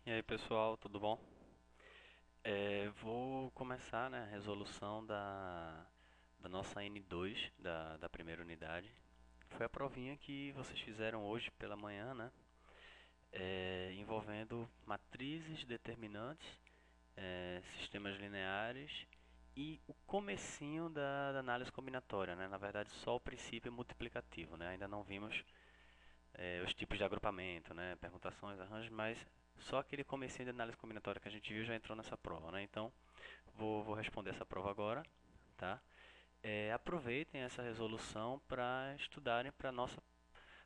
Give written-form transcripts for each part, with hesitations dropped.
E aí pessoal, tudo bom? Vou começar, né, a resolução da nossa N2 da primeira unidade. Foi a provinha que vocês fizeram hoje pela manhã, né? Envolvendo matrizes, determinantes, sistemas lineares e o comecinho da análise combinatória, né? Na verdade, só o princípio multiplicativo, né? Ainda não vimos os tipos de agrupamento, né, permutações, arranjos, mas só aquele comecinho de análise combinatória que a gente viu já entrou nessa prova, né? Então, vou responder essa prova agora, tá? Aproveitem essa resolução para estudarem para nossa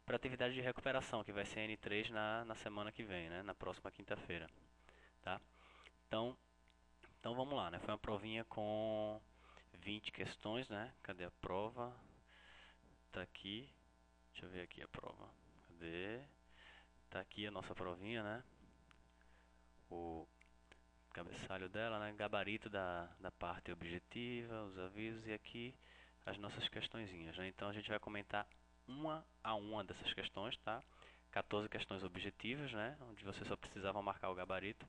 para atividade de recuperação, que vai ser N3 na semana que vem, né? Na próxima quinta-feira, tá? Então, então vamos lá, né? Foi uma provinha com 20 questões, né? Cadê a prova? Tá aqui. Deixa eu ver aqui a prova. Cadê? Tá aqui a nossa provinha, né? O cabeçalho dela, né? Gabarito da parte objetiva, os avisos e aqui as nossas questõezinhas, né? Então a gente vai comentar uma a uma dessas questões, tá? 14 questões objetivas, né? Onde você só precisava marcar o gabarito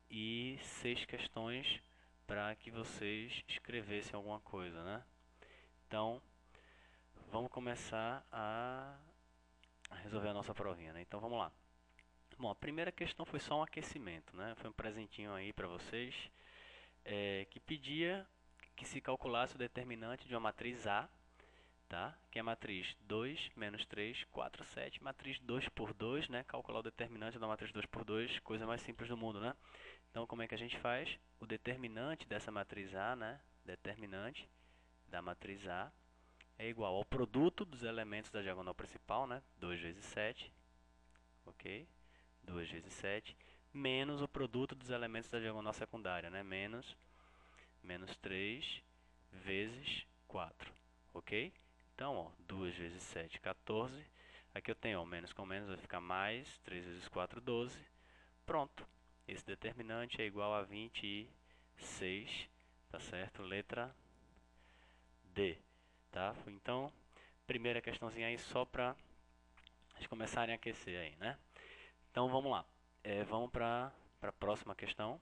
e 6 questões para que vocês escrevessem alguma coisa, né? Então vamos começar a resolver a nossa provinha, né? Então vamos lá. Bom, a primeira questão foi só um aquecimento, né? Foi um presentinho aí para vocês, que pedia que se calculasse o determinante de uma matriz A, tá? Que é a matriz 2, menos 3, 4, 7, matriz 2 por 2, né? Calcular o determinante da matriz 2 por 2, coisa mais simples do mundo, né? Então, como é que a gente faz? O determinante dessa matriz A, né? Determinante da matriz A é igual ao produto dos elementos da diagonal principal, né? 2 vezes 7, ok? 2 vezes 7, menos o produto dos elementos da diagonal secundária, né? Menos 3 vezes 4, ok? Então, ó, 2 vezes 7, 14. Aqui eu tenho, ó, menos com menos, vai ficar mais, 3 vezes 4, 12. Pronto. Esse determinante é igual a 26, tá certo? Letra D, tá? Então, primeira questãozinha aí só para eles começarem a aquecer aí, né? Então, vamos lá. Vamos para a próxima questão,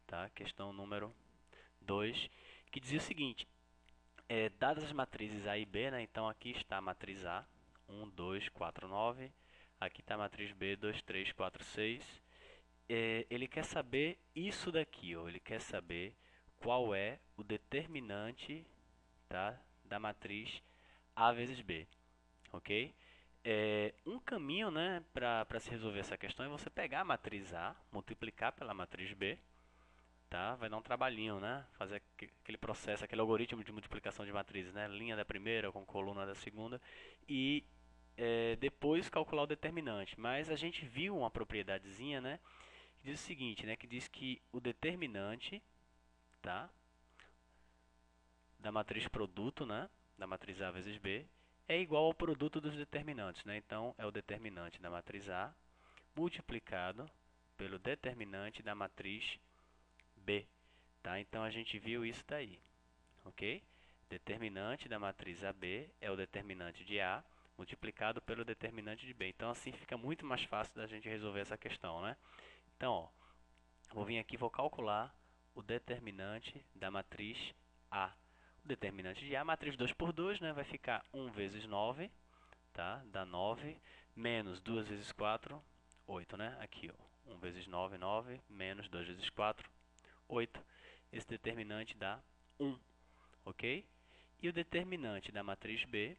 tá? Questão número 2, que dizia o seguinte: dadas as matrizes A e B, né? Então aqui está a matriz A, 1, 2, 4, 9. Aqui está a matriz B, 2, 3, 4, 6. Ele quer saber isso daqui, ó. Ele quer saber qual é o determinante, tá, da matriz A vezes B, ok? Um caminho, né, para se resolver essa questão é você pegar a matriz A, multiplicar pela matriz B, tá? Vai dar um trabalhinho, né? Fazer aquele processo, aquele algoritmo de multiplicação de matrizes, né? Linha da primeira com coluna da segunda e depois calcular o determinante. Mas a gente viu uma propriedadezinha, né? Que diz o seguinte, né? Que diz que o determinante, tá? Da matriz produto, né? Da matriz A vezes B é igual ao produto dos determinantes, né? Então é o determinante da matriz A multiplicado pelo determinante da matriz B, tá? Então a gente viu isso daí, ok? Determinante da matriz AB é o determinante de A multiplicado pelo determinante de B. Então assim fica muito mais fácil da gente resolver essa questão, né? Então, ó, vou vir aqui e vou calcular o determinante da matriz A. O determinante de A, matriz 2 por 2, né, vai ficar 1 vezes 9, tá? Dá 9, menos 2 vezes 4, 8, né? Aqui, ó, 1 vezes 9, 9, menos 2 vezes 4, 8. Esse determinante dá 1, ok? E o determinante da matriz B,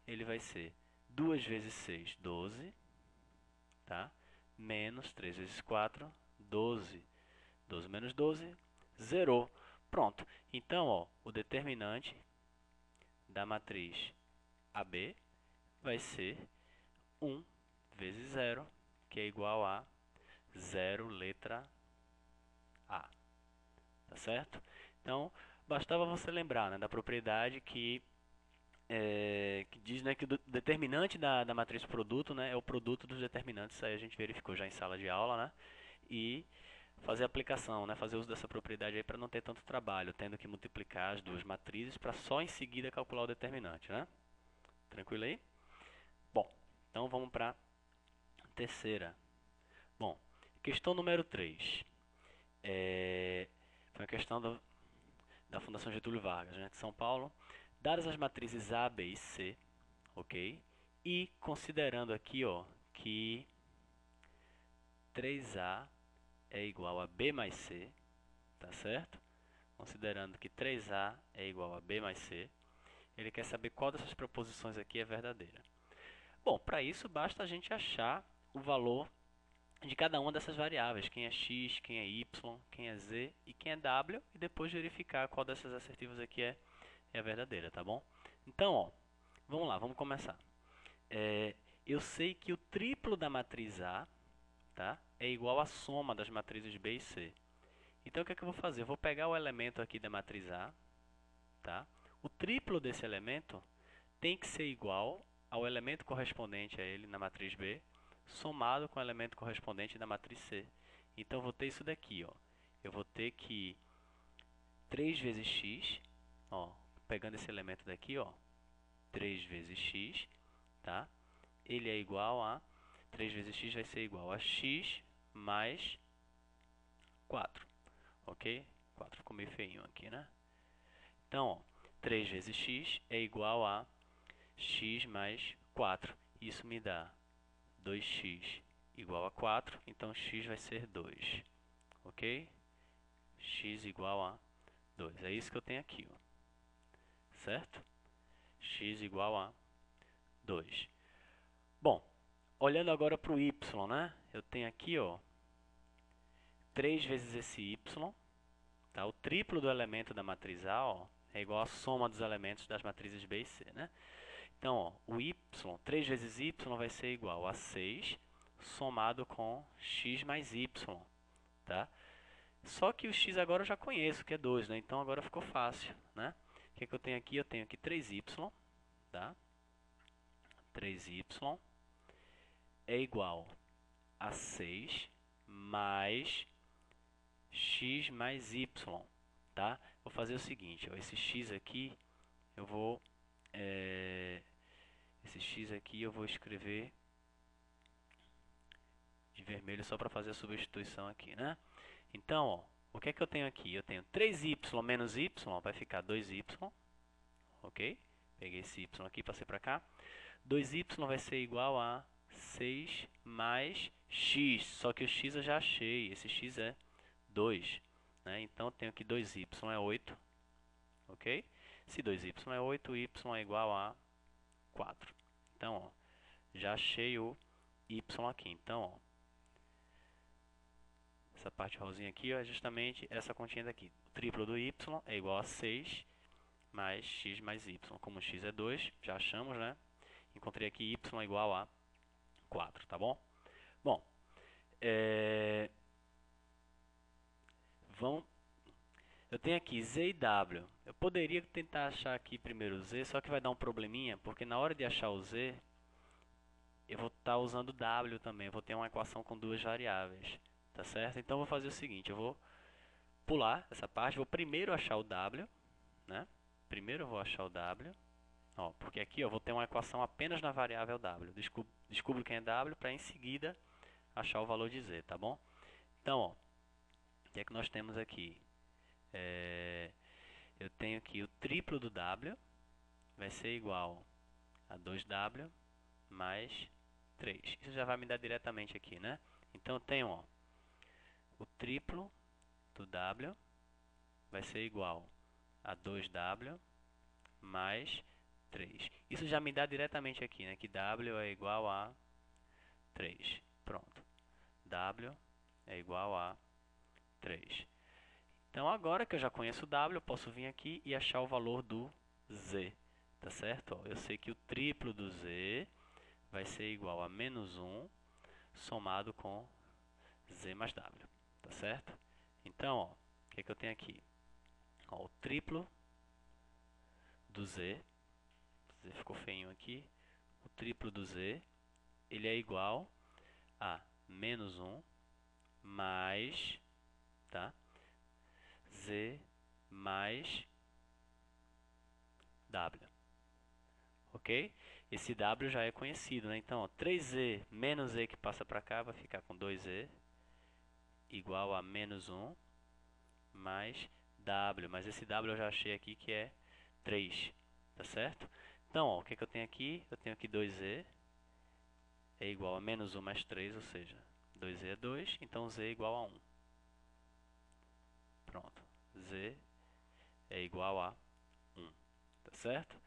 ele vai ser 2 vezes 6, 12, tá? Menos 3 vezes 4, 12. 12 menos 12, zerou. Pronto. Então, ó, o determinante da matriz AB vai ser 1 vezes 0, que é igual a 0, letra A. Tá certo? Então, bastava você lembrar, né, da propriedade que diz, né, que o determinante da matriz produto, né, é o produto dos determinantes. Isso aí a gente verificou já em sala de aula, né? E fazer a aplicação, né, fazer uso dessa propriedade aí para não ter tanto trabalho, tendo que multiplicar as duas matrizes para só em seguida calcular o determinante, né? Tranquilo aí? Bom, então vamos para a terceira. Bom, Questão número 3. Foi uma questão da Fundação Getúlio Vargas, né, de São Paulo. Dadas as matrizes A, B e C, ok? E considerando aqui, ó, que 3A é igual a B mais C, tá certo? Considerando que 3A é igual a B mais C, ele quer saber qual dessas proposições aqui é verdadeira. Bom, para isso basta a gente achar o valor de cada uma dessas variáveis, quem é x, quem é y, quem é z e quem é w, e depois verificar qual dessas assertivas aqui é a verdadeira, tá bom? Então, ó, vamos lá, vamos começar. Eu sei que o triplo da matriz A, tá, é igual à soma das matrizes B e C. Então, o que é que eu vou fazer? Eu vou pegar o elemento aqui da matriz A, tá? O triplo desse elemento tem que ser igual ao elemento correspondente a ele na matriz B, somado com o elemento correspondente da matriz C. Então, eu vou ter isso daqui, ó. Eu vou ter que 3 vezes x, ó, pegando esse elemento daqui, ó, 3 vezes x, tá? Ele é igual a 3 vezes x vai ser igual a x mais 4, ok? 4 ficou meio feinho aqui, né? Então, ó, 3 vezes x é igual a x mais 4. Isso me dá 2x igual a 4, então x vai ser 2, ok? X igual a 2. É isso que eu tenho aqui, ó. Certo? X igual a 2. Bom, olhando agora para o y, né? Eu tenho aqui, ó, 3 vezes esse y, tá? O triplo do elemento da matriz A, ó, é igual à soma dos elementos das matrizes B e C, né? Então, ó, o y, 3 vezes y vai ser igual a 6, somado com x mais y, tá? Só que o x agora eu já conheço, que é 2, né? Então agora ficou fácil, né? O que é que eu tenho aqui? Eu tenho aqui 3y, tá? 3y é igual a 6 mais x mais y, tá? Vou fazer o seguinte, ó, esse x aqui eu vou escrever de vermelho só para fazer a substituição aqui, né? Então, ó, o que é que eu tenho aqui? Eu tenho 3y menos y, vai ficar 2y, ok? Peguei esse y aqui, passei para cá. 2y vai ser igual a 6 mais x, só que o x eu já achei, esse x é 2, né? Então eu tenho aqui 2y é 8, ok? Se 2y é 8, y é igual a 4. Então, ó, já achei o y aqui. Então, ó, essa parte rosinha aqui, ó, é justamente essa continha daqui. O triplo do y é igual a 6 mais x mais y. Como x é 2, já achamos, né? Encontrei aqui y é igual a 4, tá bom? Bom, eu tenho aqui z e w. Eu poderia tentar achar aqui primeiro o z, só que vai dar um probleminha, porque na hora de achar o z, eu vou estar usando o w também. Eu vou ter uma equação com duas variáveis, tá certo? Então eu vou fazer o seguinte, eu vou pular essa parte, vou primeiro achar o w, né? Primeiro eu vou achar o w, ó, porque aqui eu vou ter uma equação apenas na variável w. Descubro quem é w para em seguida achar o valor de z, tá bom? Então, ó, o que é que nós temos aqui? Eu tenho aqui o triplo do w, vai ser igual a 2w mais 3. Isso já vai me dar diretamente aqui, né? Então, eu tenho, ó, o triplo do w vai ser igual a 2w mais 3. Isso já me dá diretamente aqui, né? Que w é igual a 3. Pronto. W é igual a 3. Então, agora que eu já conheço o w, eu posso vir aqui e achar o valor do z. Tá certo? Ó, eu sei que o triplo do z vai ser igual a menos 1 somado com z mais w. Tá certo? Então, ó, o que é que eu tenho aqui? Ó, o triplo do z ficou feinho aqui. O triplo do z, ele é igual a menos 1 mais, tá? Z mais W. Ok? Esse W já é conhecido, né? Então, ó, 3Z menos Z que passa para cá vai ficar com 2Z. igual a menos 1 mais W, mas esse W eu já achei aqui que é 3, tá certo? Então, ó, o que, que eu tenho aqui? Eu tenho aqui 2Z é igual a menos 1 mais 3, ou seja, 2Z é 2, então Z é igual a 1. Pronto, Z é igual a 1, tá certo?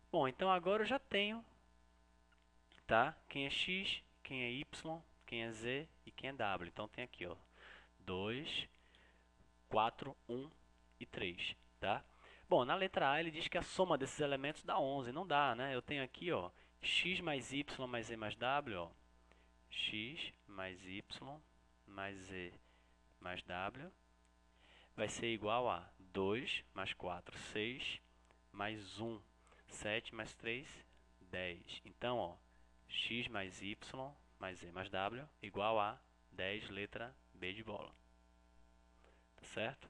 Bom, então agora eu já tenho, tá? Quem é X, quem é Y, quem é Z e quem é W. Então tem aqui, ó, 2, 4, 1 e 3, tá? Bom, na letra A ele diz que a soma desses elementos dá 11, não dá, né? Eu tenho aqui, ó, x mais y mais z mais w, ó, x mais y mais z mais w vai ser igual a 2 mais 4, 6, mais 1, 7 mais 3, 10. Então, ó, x mais y mais z mais w igual a 10, letra B de bola. Tá certo?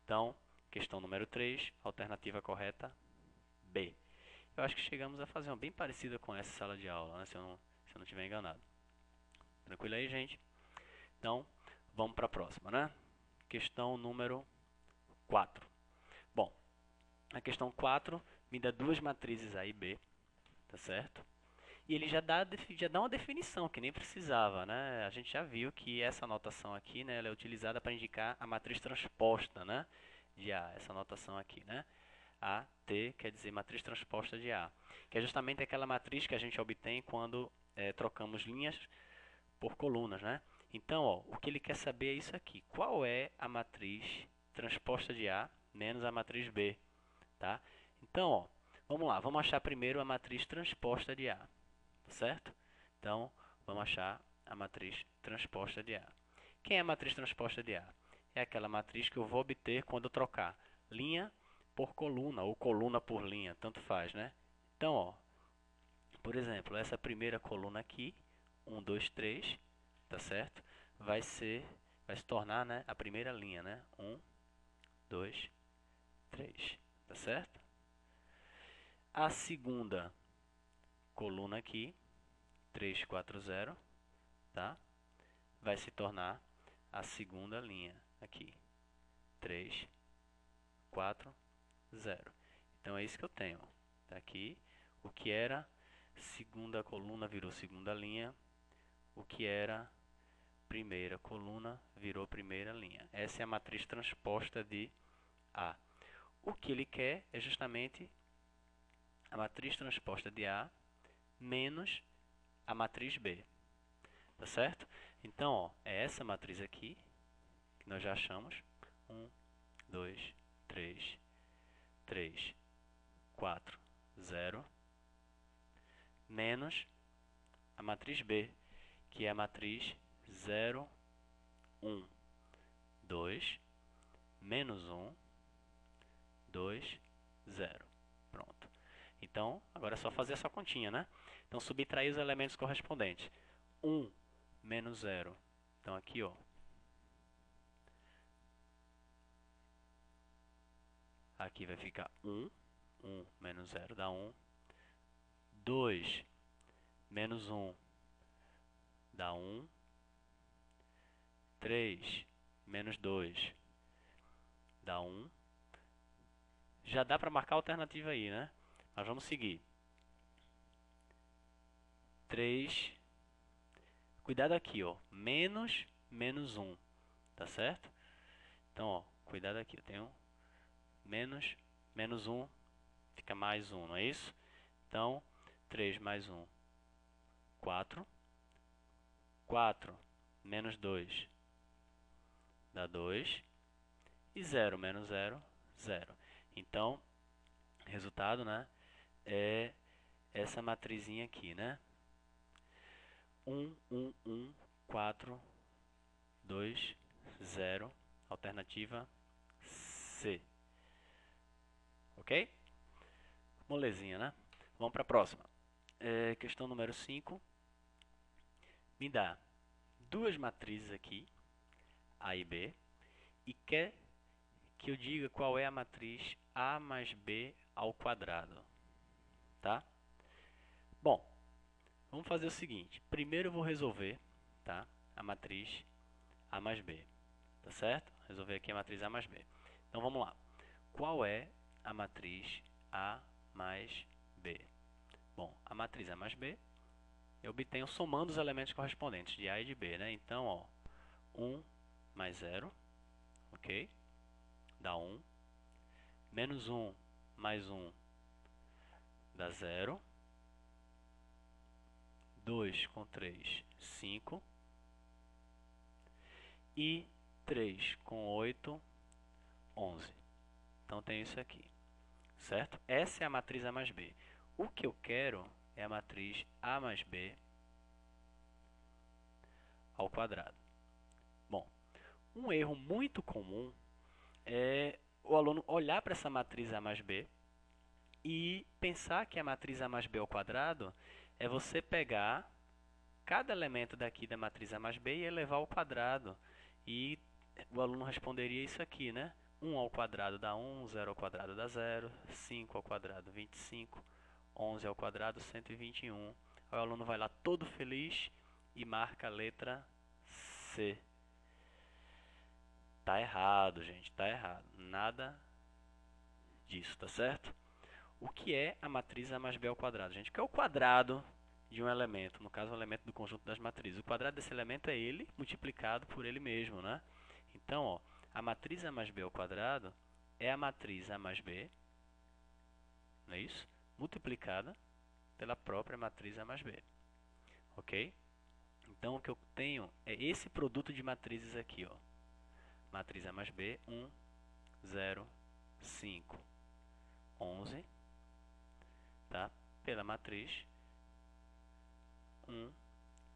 Então, questão número 3, alternativa correta, B. Eu acho que chegamos a fazer uma bem parecida com essa sala de aula, né? Se eu não estiver enganado. Tranquilo aí, gente? Então, vamos para a próxima, né? Questão número 4. Bom, a questão 4 me dá duas matrizes A e B, tá certo? E ele já dá uma definição, que nem precisava, né? A gente já viu que essa notação aqui, né, ela é utilizada para indicar a matriz transposta, né, de A, essa notação aqui, né? AT quer dizer matriz transposta de A, que é justamente aquela matriz que a gente obtém quando trocamos linhas por colunas, né? Então, ó, o que ele quer saber é isso aqui. Qual é a matriz transposta de A menos a matriz B, tá? Então, ó, vamos lá, vamos achar primeiro a matriz transposta de A, tá certo? Então, vamos achar a matriz transposta de A. Quem é a matriz transposta de A? É aquela matriz que eu vou obter quando eu trocar linha por coluna, ou coluna por linha, tanto faz, né? Então, ó, por exemplo, essa primeira coluna aqui, 1, 2, 3, tá certo? Vai se tornar, né, a primeira linha, né? 1, 2, 3, tá certo? A segunda coluna aqui, 3, 4, 0, tá? Vai se tornar a segunda linha aqui, 3, 4, 0. Então é isso que eu tenho. Tá aqui, o que era segunda coluna virou segunda linha, o que era primeira coluna virou primeira linha. Essa é a matriz transposta de A. O que ele quer é justamente a matriz transposta de A menos a matriz B. Tá certo? Então, ó, é essa matriz aqui que nós já achamos. 1, 2, 3, 3, 4, 0, menos a matriz B, que é a matriz 0, 1, 2, menos 1, 2, 0. Pronto. Então, agora é só fazer essa continha, né? Então, subtrair os elementos correspondentes. 1 menos 0. Então, aqui, ó. Aqui vai ficar 1. 1 menos 0 dá 1. 2 menos 1 dá 1. 3 menos 2 dá 1. Já dá para marcar a alternativa aí, né? Mas vamos seguir. 3. Cuidado aqui, ó. Menos 1. Tá certo? Então, ó, cuidado aqui. Eu tenho menos 1. Fica mais 1, não é isso? Então, 3 mais 1, 4. 4 menos 2 dá 2. E 0 menos 0, 0. Então, resultado, né, é essa matrizinha aqui, né? 1, 1, 1, 4, 2, 0. Alternativa C. Ok? Molezinha, né? Vamos para a próxima. Questão número 5. Me dá duas matrizes aqui, A e B, e quer que eu diga qual é a matriz A mais B ao quadrado, tá? Bom, vamos fazer o seguinte. Primeiro eu vou resolver, tá, a matriz A mais B, tá certo? Resolver aqui a matriz A mais B. Então vamos lá. Qual é a matriz A mais B? Bom, a matriz A mais B eu obtenho somando os elementos correspondentes de A e de B, né? Então, ó, 1 mais 0, ok? Dá 1. Menos 1 mais 1 dá 0. 2 com 3, 5. E 3 com 8, 11. Então tem isso aqui, certo? Essa é a matriz A mais B. O que eu quero é a matriz A mais B ao quadrado. Bom, um erro muito comum é o aluno olhar para essa matriz A mais B e pensar que a matriz A mais B ao quadrado é você pegar cada elemento daqui da matriz A mais B e elevar ao quadrado. E o aluno responderia isso aqui, né? 1 ao quadrado dá 1, 0 ao quadrado dá 0, 5 ao quadrado 25, 11 ao quadrado 121. Aí o aluno vai lá todo feliz e marca a letra C. Tá errado, gente, tá errado. Nada disso, tá certo? O que é a matriz A mais B ao quadrado, gente? O que é o quadrado de um elemento? No caso, o elemento do conjunto das matrizes. O quadrado desse elemento é ele multiplicado por ele mesmo, né? Então, ó, a matriz A mais B ao quadrado é a matriz A mais B, não é isso? Multiplicada pela própria matriz A mais B, ok? Então, o que eu tenho é esse produto de matrizes aqui, ó. Matriz A mais B, 1, 0, 5, 11, tá? Pela matriz 1,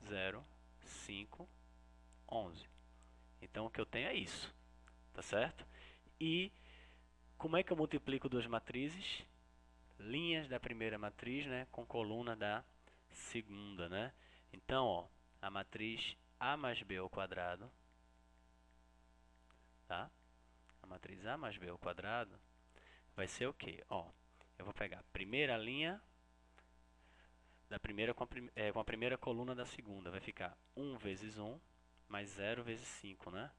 0, 5, 11. Então, o que eu tenho é isso, tá certo? E como é que eu multiplico duas matrizes? Linhas da primeira matriz, né, com coluna da segunda, né? Então, ó, a matriz A mais B ao quadrado, tá? A matriz A mais B ao quadrado vai ser o quê? Ó, eu vou pegar a primeira linha da primeira com a primeira coluna da segunda. Vai ficar 1 vezes 1 mais 0 vezes 5, né?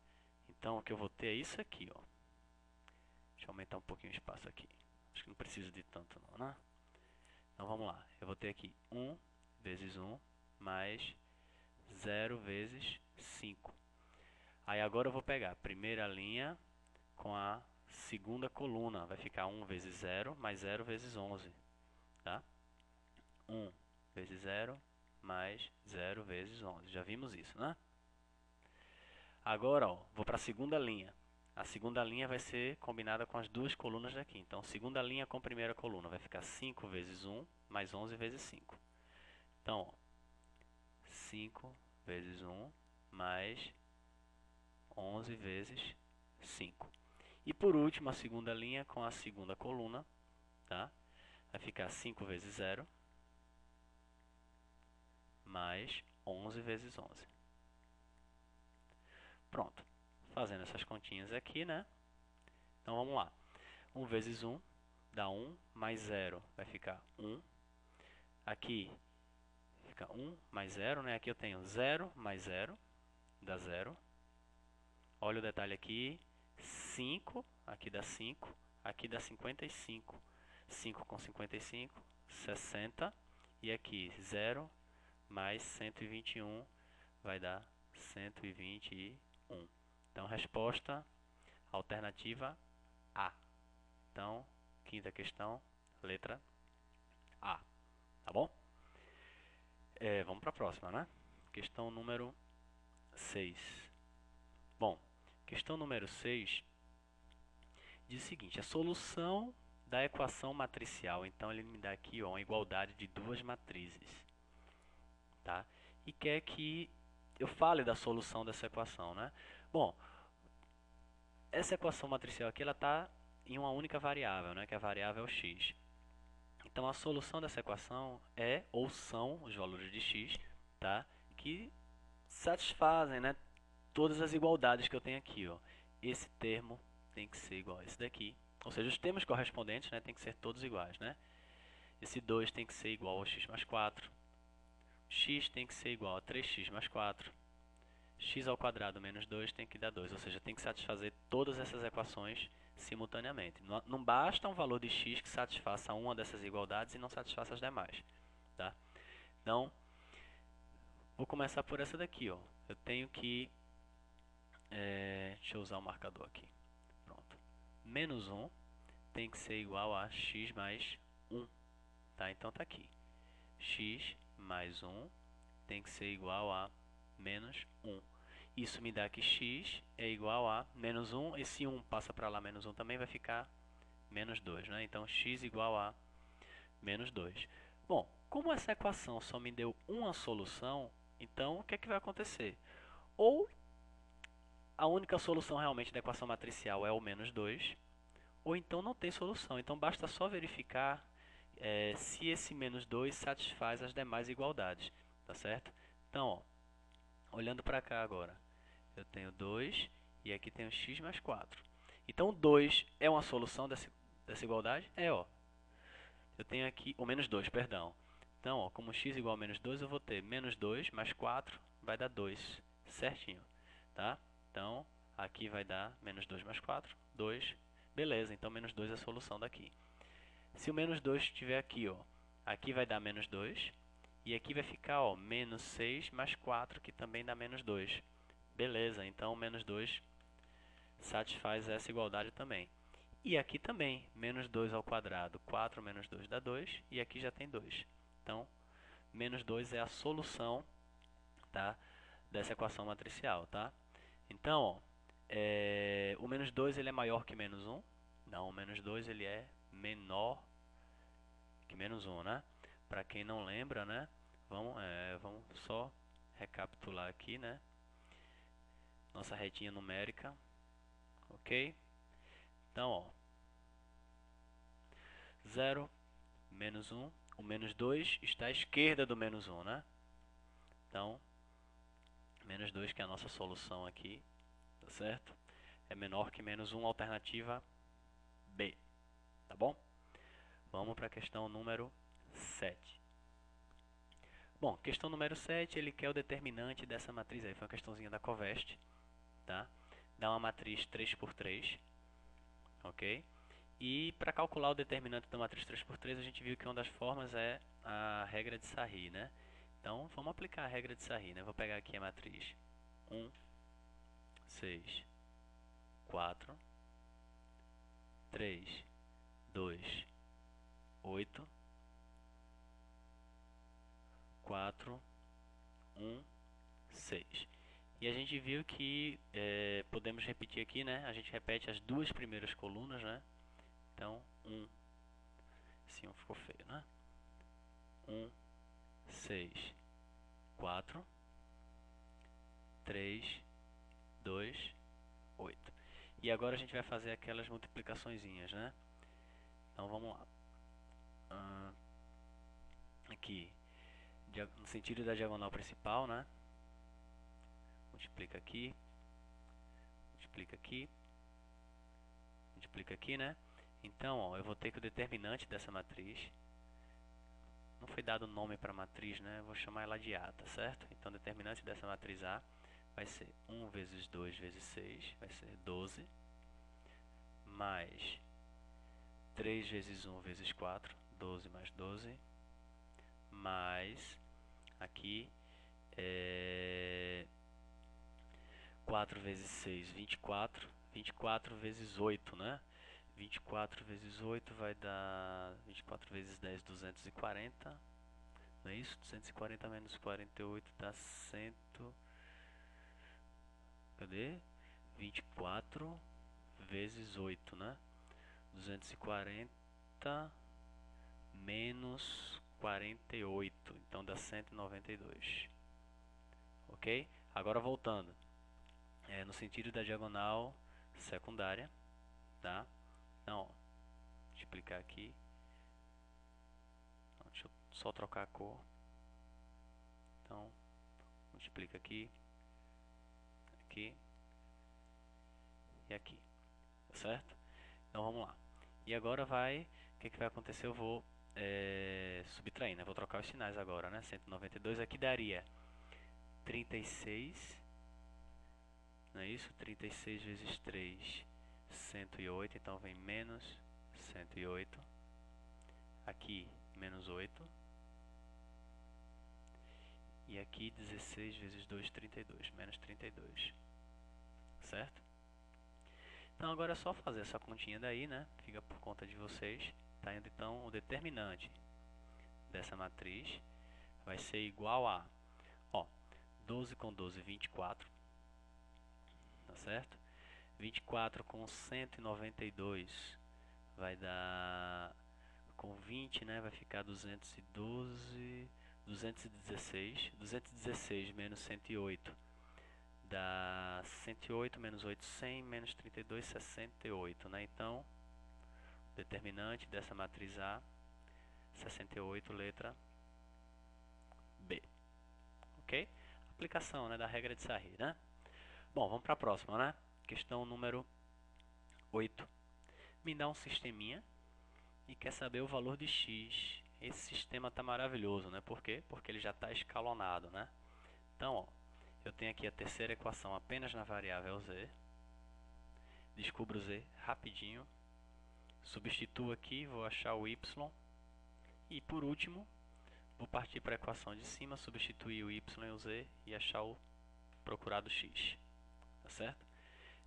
Então, o que eu vou ter é isso aqui, ó. Deixa eu aumentar um pouquinho o espaço aqui. Acho que não preciso de tanto não, né? Então, vamos lá. Eu vou ter aqui 1 vezes 1 mais 0 vezes 5. Aí, agora eu vou pegar a primeira linha com a segunda coluna. Vai ficar 1 vezes 0 mais 0 vezes 11, tá? 1 vezes 0 mais 0 vezes 11. Já vimos isso, né? Agora, ó, vou para a segunda linha. A segunda linha vai ser combinada com as duas colunas daqui. Então, segunda linha com primeira coluna vai ficar 5 vezes 1 mais 11 vezes 5. Então, ó, 5 vezes 1 mais 11 vezes 5. E por último, a segunda linha com a segunda coluna, tá? Vai ficar 5 vezes 0 mais 11 vezes 11. Pronto. Fazendo essas continhas aqui, né? Então, vamos lá. 1 vezes 1 dá 1, mais 0 vai ficar 1. Aqui fica 1 mais 0, né? Aqui eu tenho 0 mais 0, dá 0. Olha o detalhe aqui. 5, aqui dá 5. Aqui dá 55. 5 com 55, 60. E aqui 0 mais 121 vai dar 121. Então, resposta alternativa A. Então, quinta questão, letra A. Tá bom? Vamos para a próxima, né? Questão número 6. Bom, questão número 6 diz o seguinte: a solução da equação matricial. Então, ele me dá aqui, ó, uma igualdade de duas matrizes, tá? E quer que eu fale da solução dessa equação, né? Bom, essa equação matricial aqui, ela está em uma única variável, né? Que a variável é o x. Então, a solução dessa equação é, ou são, os valores de x, tá? Que satisfazem, né, todas as igualdades que eu tenho aqui, ó. Esse termo tem que ser igual a esse daqui. Ou seja, os termos correspondentes, né, tem que ser todos iguais, né? Esse 2 tem que ser igual a x mais 4. X tem que ser igual a 3x mais 4. x ao quadrado menos 2 tem que dar 2, ou seja, tem que satisfazer todas essas equações simultaneamente. Não basta um valor de x que satisfaça uma dessas igualdades e não satisfaça as demais, tá? Então, vou começar por essa daqui, ó. Eu tenho que... deixa eu usar o marcador aqui. Pronto. Menos 1 tem que ser igual a x mais 1, tá? Então tá aqui. X mais 1 tem que ser igual a menos 1. Isso me dá que x é igual a menos 1. Esse 1 passa para lá, menos 1 também vai ficar menos 2, né? Então x igual a menos 2. Bom, como essa equação só me deu uma solução, então o que é que vai acontecer? Ou a única solução realmente da equação matricial é o menos 2, ou então não tem solução. Então basta só verificar se esse menos 2 satisfaz as demais igualdades, tá certo? Então, ó, olhando para cá agora, eu tenho 2 e aqui tenho x mais 4. Então, 2 é uma solução dessa igualdade? É, ó. Eu tenho aqui, o menos 2, perdão. Então, ó, como x igual a menos 2, eu vou ter menos 2 mais 4 vai dar 2, certinho, tá? Então, aqui vai dar menos 2 mais 4, 2. Beleza, então menos 2 é a solução daqui. Se o menos 2 estiver aqui, ó, aqui vai dar menos 2. E aqui vai ficar, ó, menos 6 mais 4, que também dá menos 2. Beleza, então menos 2 satisfaz essa igualdade também. E aqui também, menos 2 ao quadrado, 4 menos 2 dá 2, e aqui já tem 2. Então, menos 2 é a solução, tá, dessa equação matricial, tá? Então, ó, o menos 2 ele é maior que menos 1? Não, o menos 2 ele é menor que menos 1, né? Para quem não lembra, né? Vamos só recapitular aqui, né? Nossa retinha numérica, ok? Então, ó, 0, menos 1, o menos 2 está à esquerda do menos 1, né? Então, menos 2, que é a nossa solução aqui, tá certo? É menor que menos 1, alternativa B, tá bom? Vamos para a questão número 7. Bom, questão número 7, ele quer o determinante dessa matriz aí, foi uma questãozinha da Covest, tá? Dá uma matriz 3 por 3, ok? E para calcular o determinante da matriz 3 por 3, a gente viu que uma das formas é a regra de Sarri, né? Então, vamos aplicar a regra de Sarri, né? Vou pegar aqui a matriz 1, 6, 4, 3, 2, 8, 4, 1, 6. E a gente viu que podemos repetir aqui, né? A gente repete as duas primeiras colunas, né? Então, 1, esse 1 ficou feio, né? 1, 6, 4, 3, 2, 8. E agora a gente vai fazer aquelas multiplicaçõezinhas, né? Então, vamos lá. Aqui, no sentido da diagonal principal, né? Multiplica aqui, multiplica aqui, né? Então, ó, eu vou ter que o determinante dessa matriz, não foi dado nome para a matriz, né? Eu vou chamar ela de A, tá certo? Então, o determinante dessa matriz A vai ser 1 vezes 2 vezes 6, vai ser 12, mais 3 vezes 1 vezes 4, 12 mais 12, mais, aqui, 4 vezes 6, 24, 24 vezes 8, né? 24 vezes 8 vai dar 24 vezes 10, 240, não é isso? 240 menos 48 dá 100, cadê? 24 vezes 8, né? 240 menos 48, então dá 192, ok? Agora voltando, no sentido da diagonal secundária, tá? Então, ó, multiplicar aqui, então, deixa eu só trocar a cor, então, multiplica aqui, aqui e aqui, tá certo? Então vamos lá. E agora o que vai acontecer? Eu vou subtrair, né? Vou trocar os sinais agora, né? 192 aqui daria 36 isso, 36 vezes 3, 108, então vem menos 108. Aqui, menos 8. E aqui, 16 vezes 2, 32, menos 32. Certo? Então agora é só fazer essa continha daí, né? Fica por conta de vocês. Tá? Então o determinante dessa matriz vai ser igual a, ó, 12 com 12, 24. Tá certo? 24 com 192 vai dar, com 20, né, vai ficar 212, 216, 216 menos 108 dá 108 menos 8, 100 menos 32, 68, né? Então, determinante dessa matriz A, 68, letra B. Ok? Aplicação, né, da regra de Sarri, né? Bom, vamos para a próxima, né? Questão número 8. Me dá um sisteminha e quer saber o valor de x. Esse sistema está maravilhoso, né? Por quê? Porque ele já está escalonado, né? Então, ó, eu tenho aqui a terceira equação apenas na variável z. Descubro z rapidinho. Substituo aqui, vou achar o y. E por último, vou partir para a equação de cima, substituir o y e o z e achar o procurado x. Tá certo?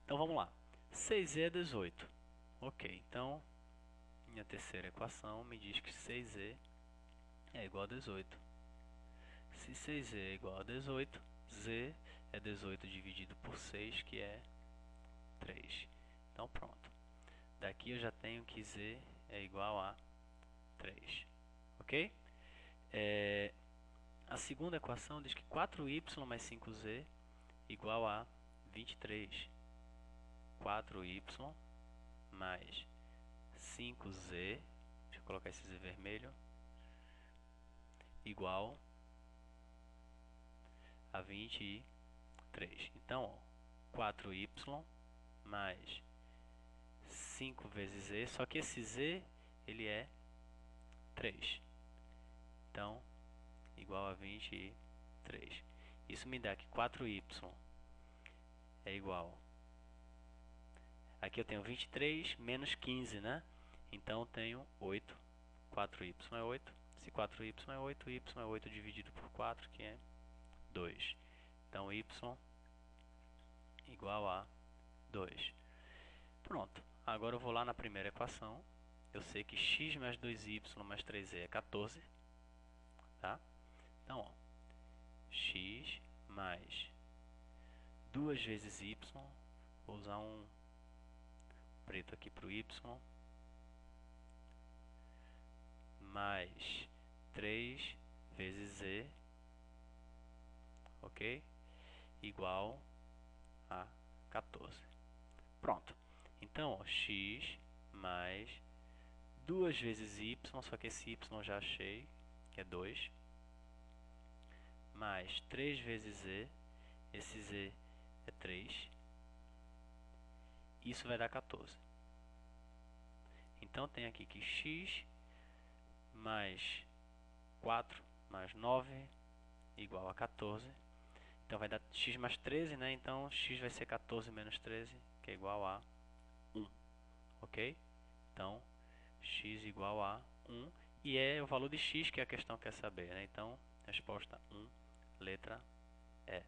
Então vamos lá. 6z é 18. Ok, então minha terceira equação me diz que 6z é igual a 18. Se 6z é igual a 18, z é 18 dividido por 6, que é 3. Então pronto. Daqui eu já tenho que z é igual a 3. Ok? A segunda equação diz que 4y mais 5z igual a 23. 4y mais 5z, deixa eu colocar esse z vermelho, igual a 23. Então, ó, 4y mais 5 vezes z, só que esse z, ele é 3. Então, igual a 23. Isso me dá que 4y é igual. Aqui eu tenho 23 menos 15, né? Então, tenho 8. 4y é 8. Se 4y é 8, y é 8 dividido por 4, que é 2. Então, y igual a 2. Pronto. Agora eu vou lá na primeira equação. Eu sei que x mais 2y mais 3z é 14. Tá? Então, ó, x mais 2 vezes y. Vou usar um preto aqui para o y. Mais 3 vezes z, ok? Igual a 14. Pronto. Então, ó, x mais 2 vezes y, só que esse y eu já achei, que é 2. Mais 3 vezes z, esse z é 3. Isso vai dar 14. Então, tem aqui que x mais 4 mais 9 igual a 14. Então vai dar x mais 13, né? Então x vai ser 14 menos 13, que é igual a 1. Ok? Então x igual a 1. E é o valor de x que a questão quer saber, né? Então, resposta 1, letra E.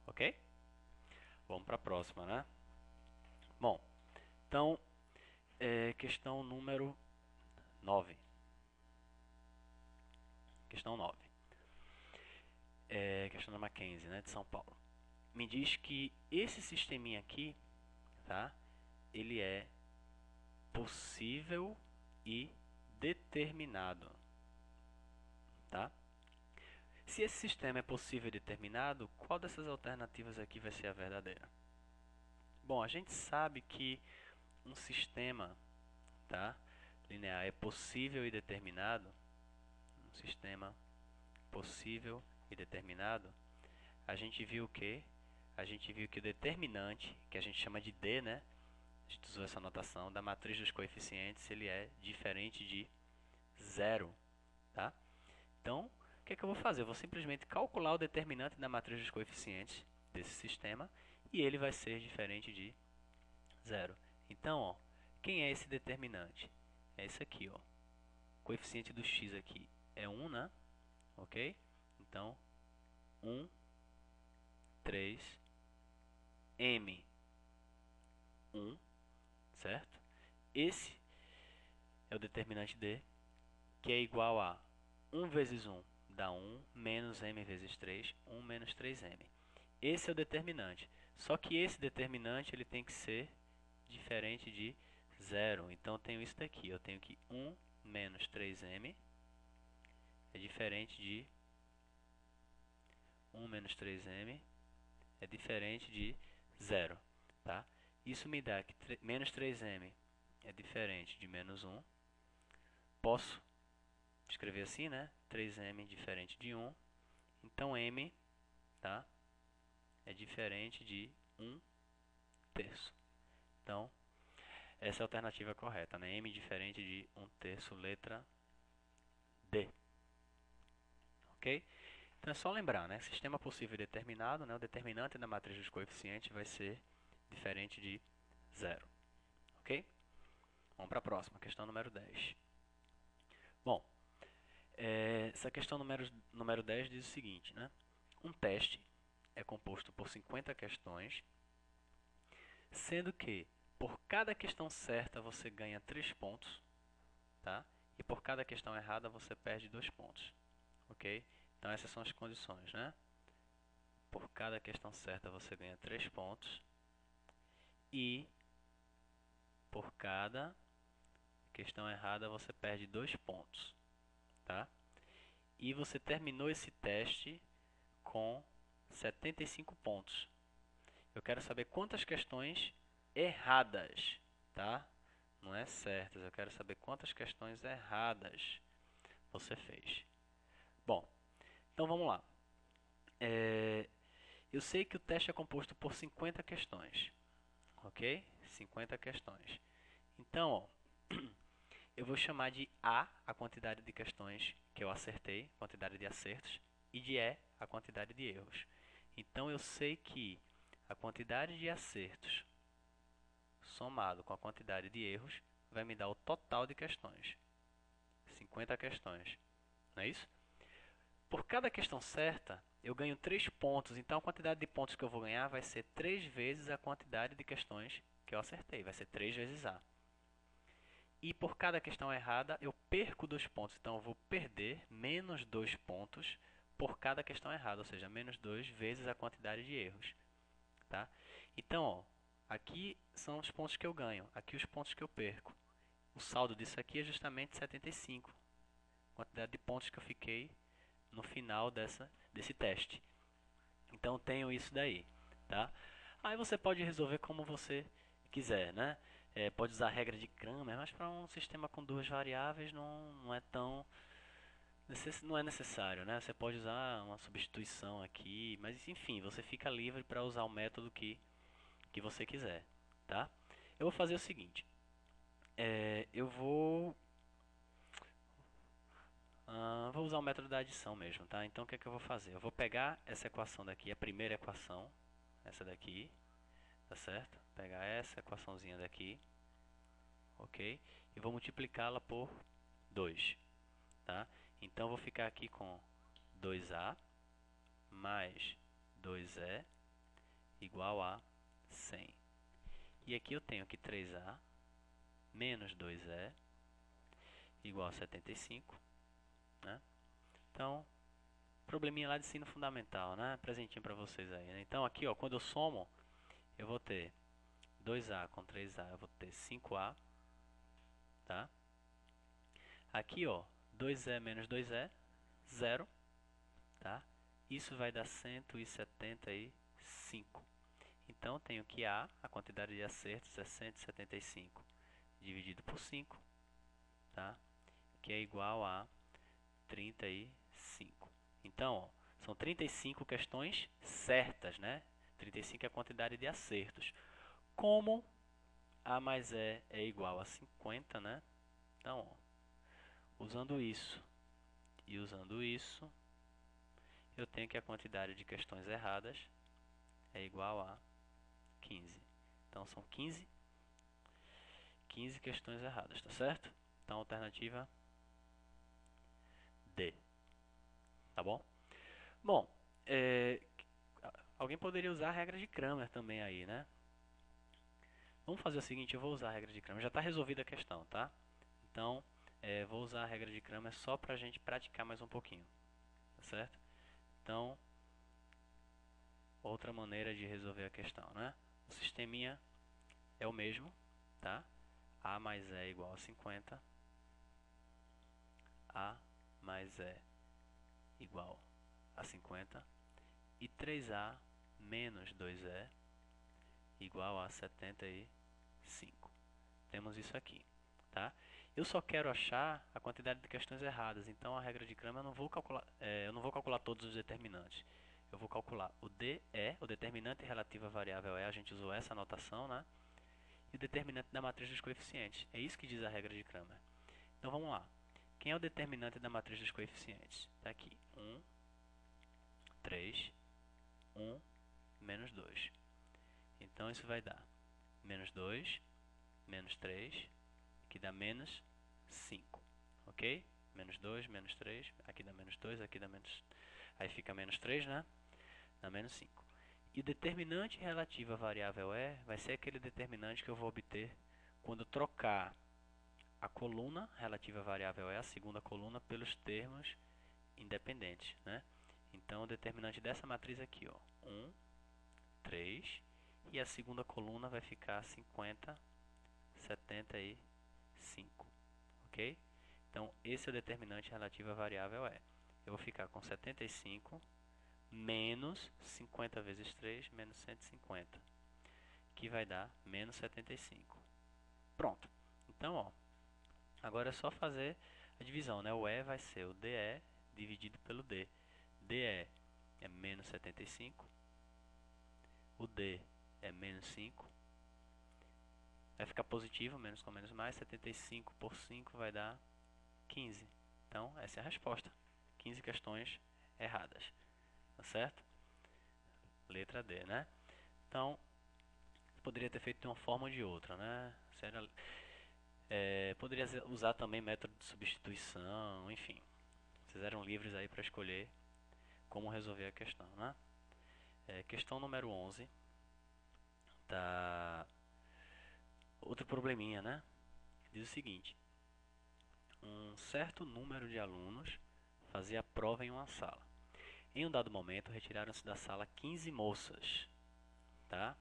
Ok? Vamos para a próxima, né? Bom, então, questão número 9. Questão 9. Questão da Mackenzie, né, de São Paulo. Me diz que esse sisteminha aqui, tá? Ele é possível e determinado, tá? Se esse sistema é possível e determinado, qual dessas alternativas aqui vai ser a verdadeira? Bom, a gente sabe que um sistema, tá, linear é possível e determinado. Um sistema possível e determinado, a gente viu o quê? A gente viu que o determinante, que a gente chama de D, né? A gente usou essa notação da matriz dos coeficientes, ele é diferente de 0, tá? Então, o que é que eu vou fazer? Eu vou simplesmente calcular o determinante da matriz dos coeficientes desse sistema e ele vai ser diferente de zero. Então, ó, quem é esse determinante? É esse aqui, ó. O coeficiente do x aqui é 1, né? Ok? Então, 1, 3, m, 1, certo? Esse é o determinante d, que é igual a 1 vezes 1 dá 1, menos m vezes 3, 1 menos 3m. Esse é o determinante. Só que esse determinante ele tem que ser diferente de zero. Então, eu tenho isso daqui. Eu tenho que 1 menos 3m é diferente de 1 menos 3m é diferente de zero. Tá? Isso me dá que menos 3m é diferente de menos 1. Posso escrever assim, né? 3m diferente de 1. Então, m, tá? É diferente de 1 terço. Então, essa é a alternativa correta, né? M diferente de 1 terço, letra D. Ok? Então é só lembrar, né? Sistema possível determinado, né? O determinante da matriz dos coeficientes vai ser diferente de zero. Ok? Vamos para a próxima, questão número 10. Bom, essa questão número 10 diz o seguinte, né? Um teste é composto por 50 questões, sendo que por cada questão certa você ganha 3 pontos, tá? E por cada questão errada você perde 2 pontos, ok? Então essas são as condições, né? Por cada questão certa você ganha 3 pontos e por cada questão errada você perde 2 pontos, tá? E você terminou esse teste com 75 pontos. Eu quero saber quantas questões erradas, tá? Não é certas, eu quero saber quantas questões erradas você fez. Bom, então vamos lá. Eu sei que o teste é composto por 50 questões, ok? 50 questões. Então, ó, eu vou chamar de A a quantidade de questões que eu acertei, quantidade de acertos, e de E a quantidade de erros. Então, eu sei que a quantidade de acertos somado com a quantidade de erros vai me dar o total de questões. 50 questões, não é isso? Por cada questão certa, eu ganho 3 pontos. Então, a quantidade de pontos que eu vou ganhar vai ser 3 vezes a quantidade de questões que eu acertei. Vai ser 3 vezes A. E por cada questão errada, eu perco 2 pontos. Então, eu vou perder menos 2 pontos por cada questão errada. Ou seja, menos 2 vezes a quantidade de erros. Tá? Então, ó, aqui são os pontos que eu ganho. Aqui os pontos que eu perco. O saldo disso aqui é justamente 75. A quantidade de pontos que eu fiquei no final desse teste. Então tenho isso daí, tá? Aí você pode resolver como você quiser, né? Pode usar a regra de Cramer, mas para um sistema com duas variáveis não é tão não é necessário, né? Você pode usar uma substituição aqui, mas enfim, você fica livre para usar o método que você quiser, tá? Eu vou fazer o seguinte, eu vou usar o método da adição mesmo, tá? Então o que é que eu vou fazer? Eu vou pegar essa equação daqui, a primeira equação, essa daqui, tá certo? Pegar essa equaçãozinha daqui, ok? E vou multiplicá-la por 2, tá? Então, vou ficar aqui com 2A mais 2E igual a 100. E aqui eu tenho que 3A menos 2E igual a 75, né? Então, probleminha lá de ensino fundamental, né? Presentinho para vocês aí, né? Então, aqui, ó, quando eu somo, eu vou ter 2A com 3A, eu vou ter 5A, tá? Aqui, ó, 2E menos 2E, 0, tá? Isso vai dar 175. Então, tenho que A, a quantidade de acertos, é 175 dividido por 5, tá? Que é igual a 35. Então, ó, são 35 questões certas, né? 35 é a quantidade de acertos. Como A mais E é igual a 50, né? Então, ó, usando isso e usando isso, eu tenho que a quantidade de questões erradas é igual a Então são 15 questões erradas, tá certo? Então alternativa D, tá bom? Bom, alguém poderia usar a regra de Cramer também aí, né? Vamos fazer o seguinte, eu vou usar a regra de Cramer, já está resolvida a questão, tá? Então, vou usar a regra de Cramer só para a gente praticar mais um pouquinho, tá certo? Então, outra maneira de resolver a questão, né? O sisteminha é o mesmo, tá? A mais E igual a 50, A mais E igual a 50 e 3A menos 2E igual a 75. Temos isso aqui, tá? Eu só quero achar a quantidade de questões erradas, então a regra de Cramer eu não vou calcular todos os determinantes. Eu vou calcular o DE, o determinante relativo à variável E, a gente usou essa anotação, né? E o determinante da matriz dos coeficientes. É isso que diz a regra de Cramer. Então vamos lá. Quem é o determinante da matriz dos coeficientes? Está aqui. 1, 3, 1, menos 2. Então isso vai dar menos 2, menos 3, aqui dá menos 5, ok? Menos 2, menos 3, aqui dá menos 2, aqui dá menos... Aí fica menos 3, né? Dá menos 5. E o determinante relativo à variável E vai ser aquele determinante que eu vou obter quando trocar a coluna relativa à variável E, a segunda coluna, pelos termos independentes, né? Então, o determinante dessa matriz aqui, ó, 1, 3, e a segunda coluna vai ficar 50, 75, ok? Então, esse é o determinante relativo à variável E. Eu vou ficar com 75 menos 50 vezes 3, menos 150, que vai dar menos 75. Pronto. Então, ó, agora é só fazer a divisão, né? O E vai ser o DE dividido pelo D. DE é menos 75, o D é menos 5, vai ficar positivo, menos com menos mais, 75 por 5 vai dar 15. Então, essa é a resposta. 15 questões erradas, tá certo? Letra D, né? Então, poderia ter feito de uma forma ou de outra, né? Poderia usar também método de substituição, enfim. Vocês eram livres aí para escolher como resolver a questão, né? Questão número 11. Tá. Outro probleminha, né? Diz o seguinte: um certo número de alunos fazia a prova em uma sala. Em um dado momento, retiraram-se da sala 15 moças, tá?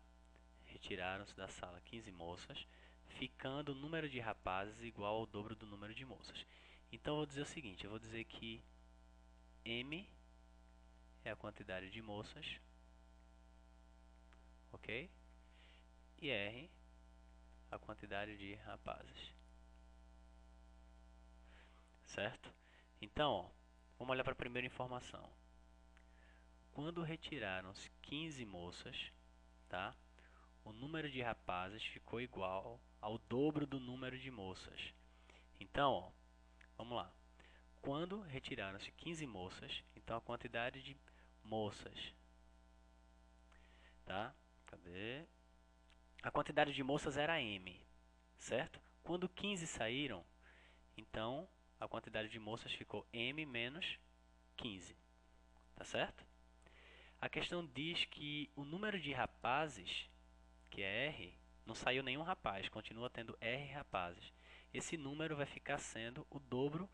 Retiraram-se da sala 15 moças, ficando o número de rapazes igual ao dobro do número de moças. Então, eu vou dizer o seguinte, eu vou dizer que M é a quantidade de moças, ok? E R a quantidade de rapazes, certo? Então, ó, vamos olhar para a primeira informação. Quando retiraram-se 15 moças, tá? O número de rapazes ficou igual ao dobro do número de moças. Então, ó, vamos lá. Quando retiraram-se 15 moças, então a quantidade de moças, tá? Cadê? A quantidade de moças era M, certo? Quando 15 saíram, então a quantidade de moças ficou M menos 15, tá certo? A questão diz que o número de rapazes, que é R, não saiu nenhum rapaz, continua tendo R rapazes. Esse número vai ficar sendo o dobro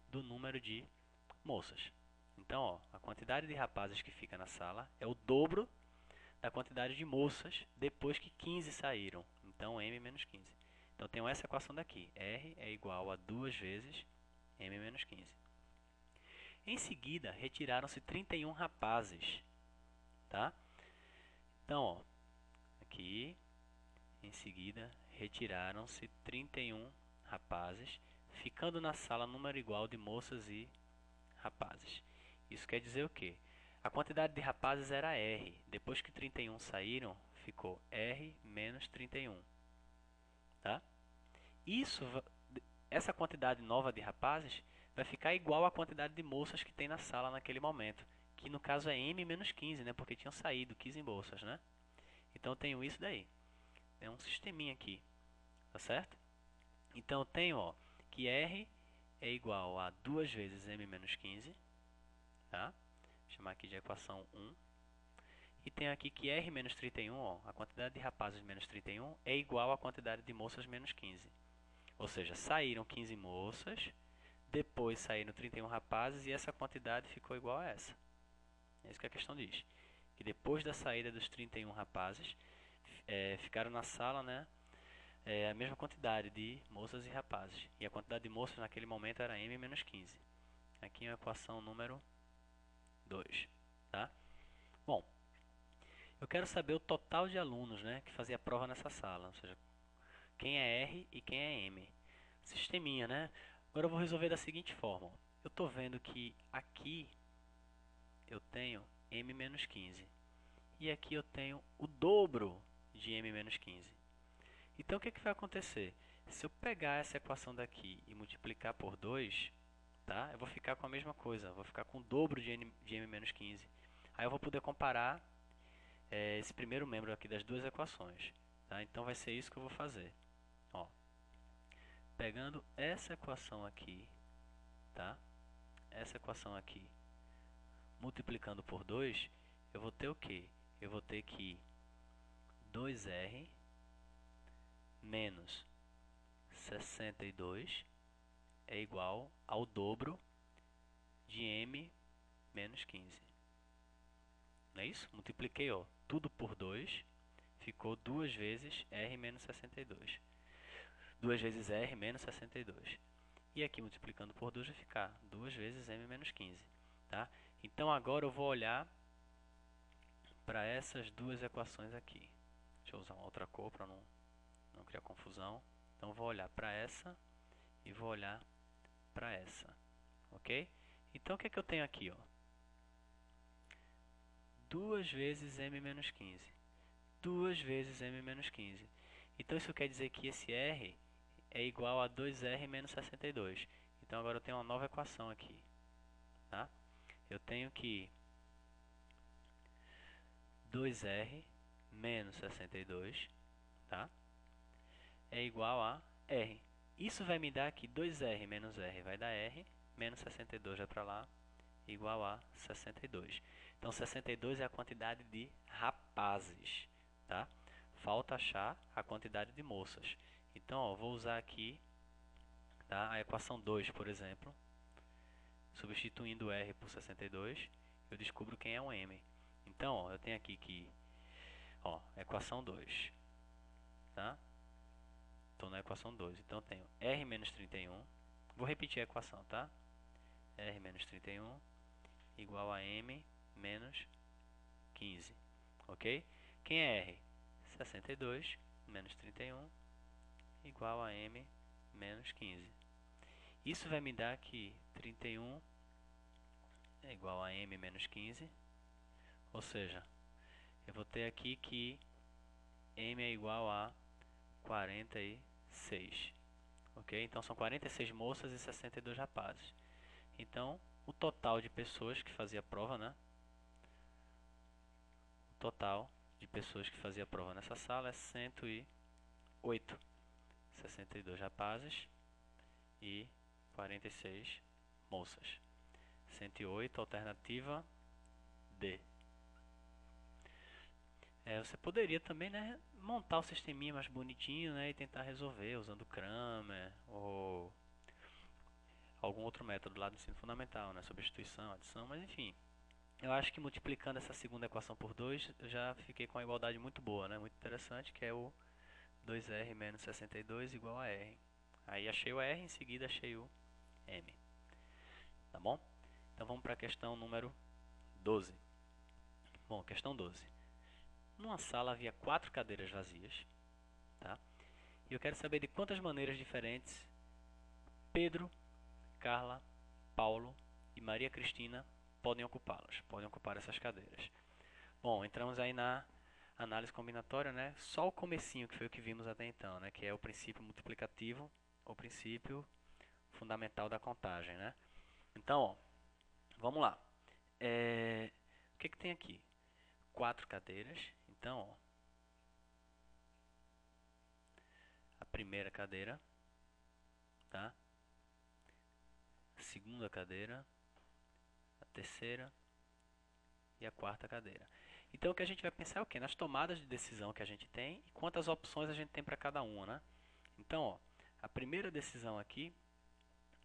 do número de moças. Então, ó, a quantidade de rapazes que fica na sala é o dobro da quantidade de moças depois que 15 saíram. Então, M menos 15. Então, tenho essa equação daqui. R é igual a 2 vezes M menos 15. Em seguida, retiraram-se 31 rapazes, tá? Então, ó, aqui, em seguida, retiraram-se 31 rapazes, ficando na sala número igual de moças e rapazes. Isso quer dizer o quê? A quantidade de rapazes era R. Depois que 31 saíram, ficou R menos 31. Tá? Essa quantidade nova de rapazes vai ficar igual à quantidade de moças que tem na sala naquele momento. Que no caso é M menos 15, né? Porque tinham saído 15 moças, né? Então eu tenho isso daí. Tem um sisteminha aqui, tá certo? Então eu tenho, ó, que R é igual a 2 vezes M menos 15, tá? Vou chamar aqui de equação 1. E tenho aqui que R menos 31, ó, a quantidade de rapazes menos 31 é igual à quantidade de moças menos 15. Ou seja, saíram 15 moças, depois saíram 31 rapazes e essa quantidade ficou igual a essa. É isso que a questão diz. Que depois da saída dos 31 rapazes, ficaram na sala, né, a mesma quantidade de moças e rapazes. E a quantidade de moças naquele momento era M menos 15. Aqui é a equação número 2. Tá? Bom, eu quero saber o total de alunos, né, que fazia a prova nessa sala. Ou seja, quem é R e quem é M. Sisteminha, né? Agora eu vou resolver da seguinte forma. Eu estou vendo que aqui eu tenho M menos 15. E aqui eu tenho o dobro de M menos 15. Então o que vai acontecer? Se eu pegar essa equação daqui e multiplicar por 2, tá? Eu vou ficar com a mesma coisa. Eu vou ficar com o dobro de M menos 15. Aí eu vou poder comparar esse primeiro membro aqui das duas equações. Tá? Então vai ser isso que eu vou fazer. Ó, pegando essa equação aqui, tá? Essa equação aqui, multiplicando por 2, eu vou ter o quê? Eu vou ter que 2R menos 62 é igual ao dobro de M menos 15. Não é isso? Multipliquei, ó, tudo por 2, ficou 2 vezes R menos 62. 2 vezes R menos 62. E aqui multiplicando por 2 vai ficar 2 vezes M menos 15. Tá? Então agora eu vou olhar para essas duas equações aqui. Deixa eu usar uma outra cor para não criar confusão. Então eu vou olhar para essa e vou olhar para essa. Ok? Então o que é que eu tenho aqui? Ó? 2 vezes M menos 15. 2 vezes M menos 15. Então isso quer dizer que esse R é igual a 2R menos 62. Então agora eu tenho uma nova equação aqui. Tá? Eu tenho que 2R menos 62, tá? É igual a R. Isso vai me dar aqui 2R menos R vai dar R, menos 62 vai para lá, igual a 62. Então 62 é a quantidade de rapazes, tá? Falta achar a quantidade de moças. Então, ó, vou usar aqui, tá, a equação 2, por exemplo. Substituindo R por 62, eu descubro quem é um M. Então, ó, eu tenho aqui que, ó, equação 2, tá? Estou na equação 2. Então, eu tenho R menos 31. Vou repetir a equação, tá? R menos 31 igual a M menos 15. Ok? Quem é R? 62 menos 31 igual a M menos 15. Isso vai me dar que 31 é igual a M menos 15. Ou seja, eu vou ter aqui que M é igual a 46. Ok? Então são 46 moças e 62 rapazes. Então, o total de pessoas que fazia a prova, né? O total de pessoas que fazia a prova nessa sala é 108. 62 rapazes e 46 moças. 108, alternativa D. Você poderia também, né, montar o sisteminha mais bonitinho, né, e tentar resolver usando Kramer ou algum outro método lá do ensino fundamental, né, substituição, adição, mas enfim. Eu acho que multiplicando essa segunda equação por 2, eu já fiquei com uma igualdade muito boa, né, muito interessante, que é o 2R menos 62 igual a R. Aí achei o R, em seguida achei o M. Tá bom? Então vamos para a questão número 12. Bom, questão 12. Numa sala havia 4 cadeiras vazias, tá? E eu quero saber de quantas maneiras diferentes Pedro, Carla, Paulo e Maria Cristina podem ocupá-las, podem ocupar essas cadeiras. Bom, entramos aí na análise combinatória, né? Só o comecinho que foi o que vimos até então, né? Que é o princípio multiplicativo, o princípio fundamental da contagem, né? Então, ó, vamos lá. O que tem aqui? 4 cadeiras. Então, ó, primeira cadeira, tá? A segunda cadeira, a terceira e a quarta cadeira. Então o que a gente vai pensar é o quê? Nas tomadas de decisão que a gente tem e quantas opções a gente tem para cada uma, né? Então, ó, a primeira decisão aqui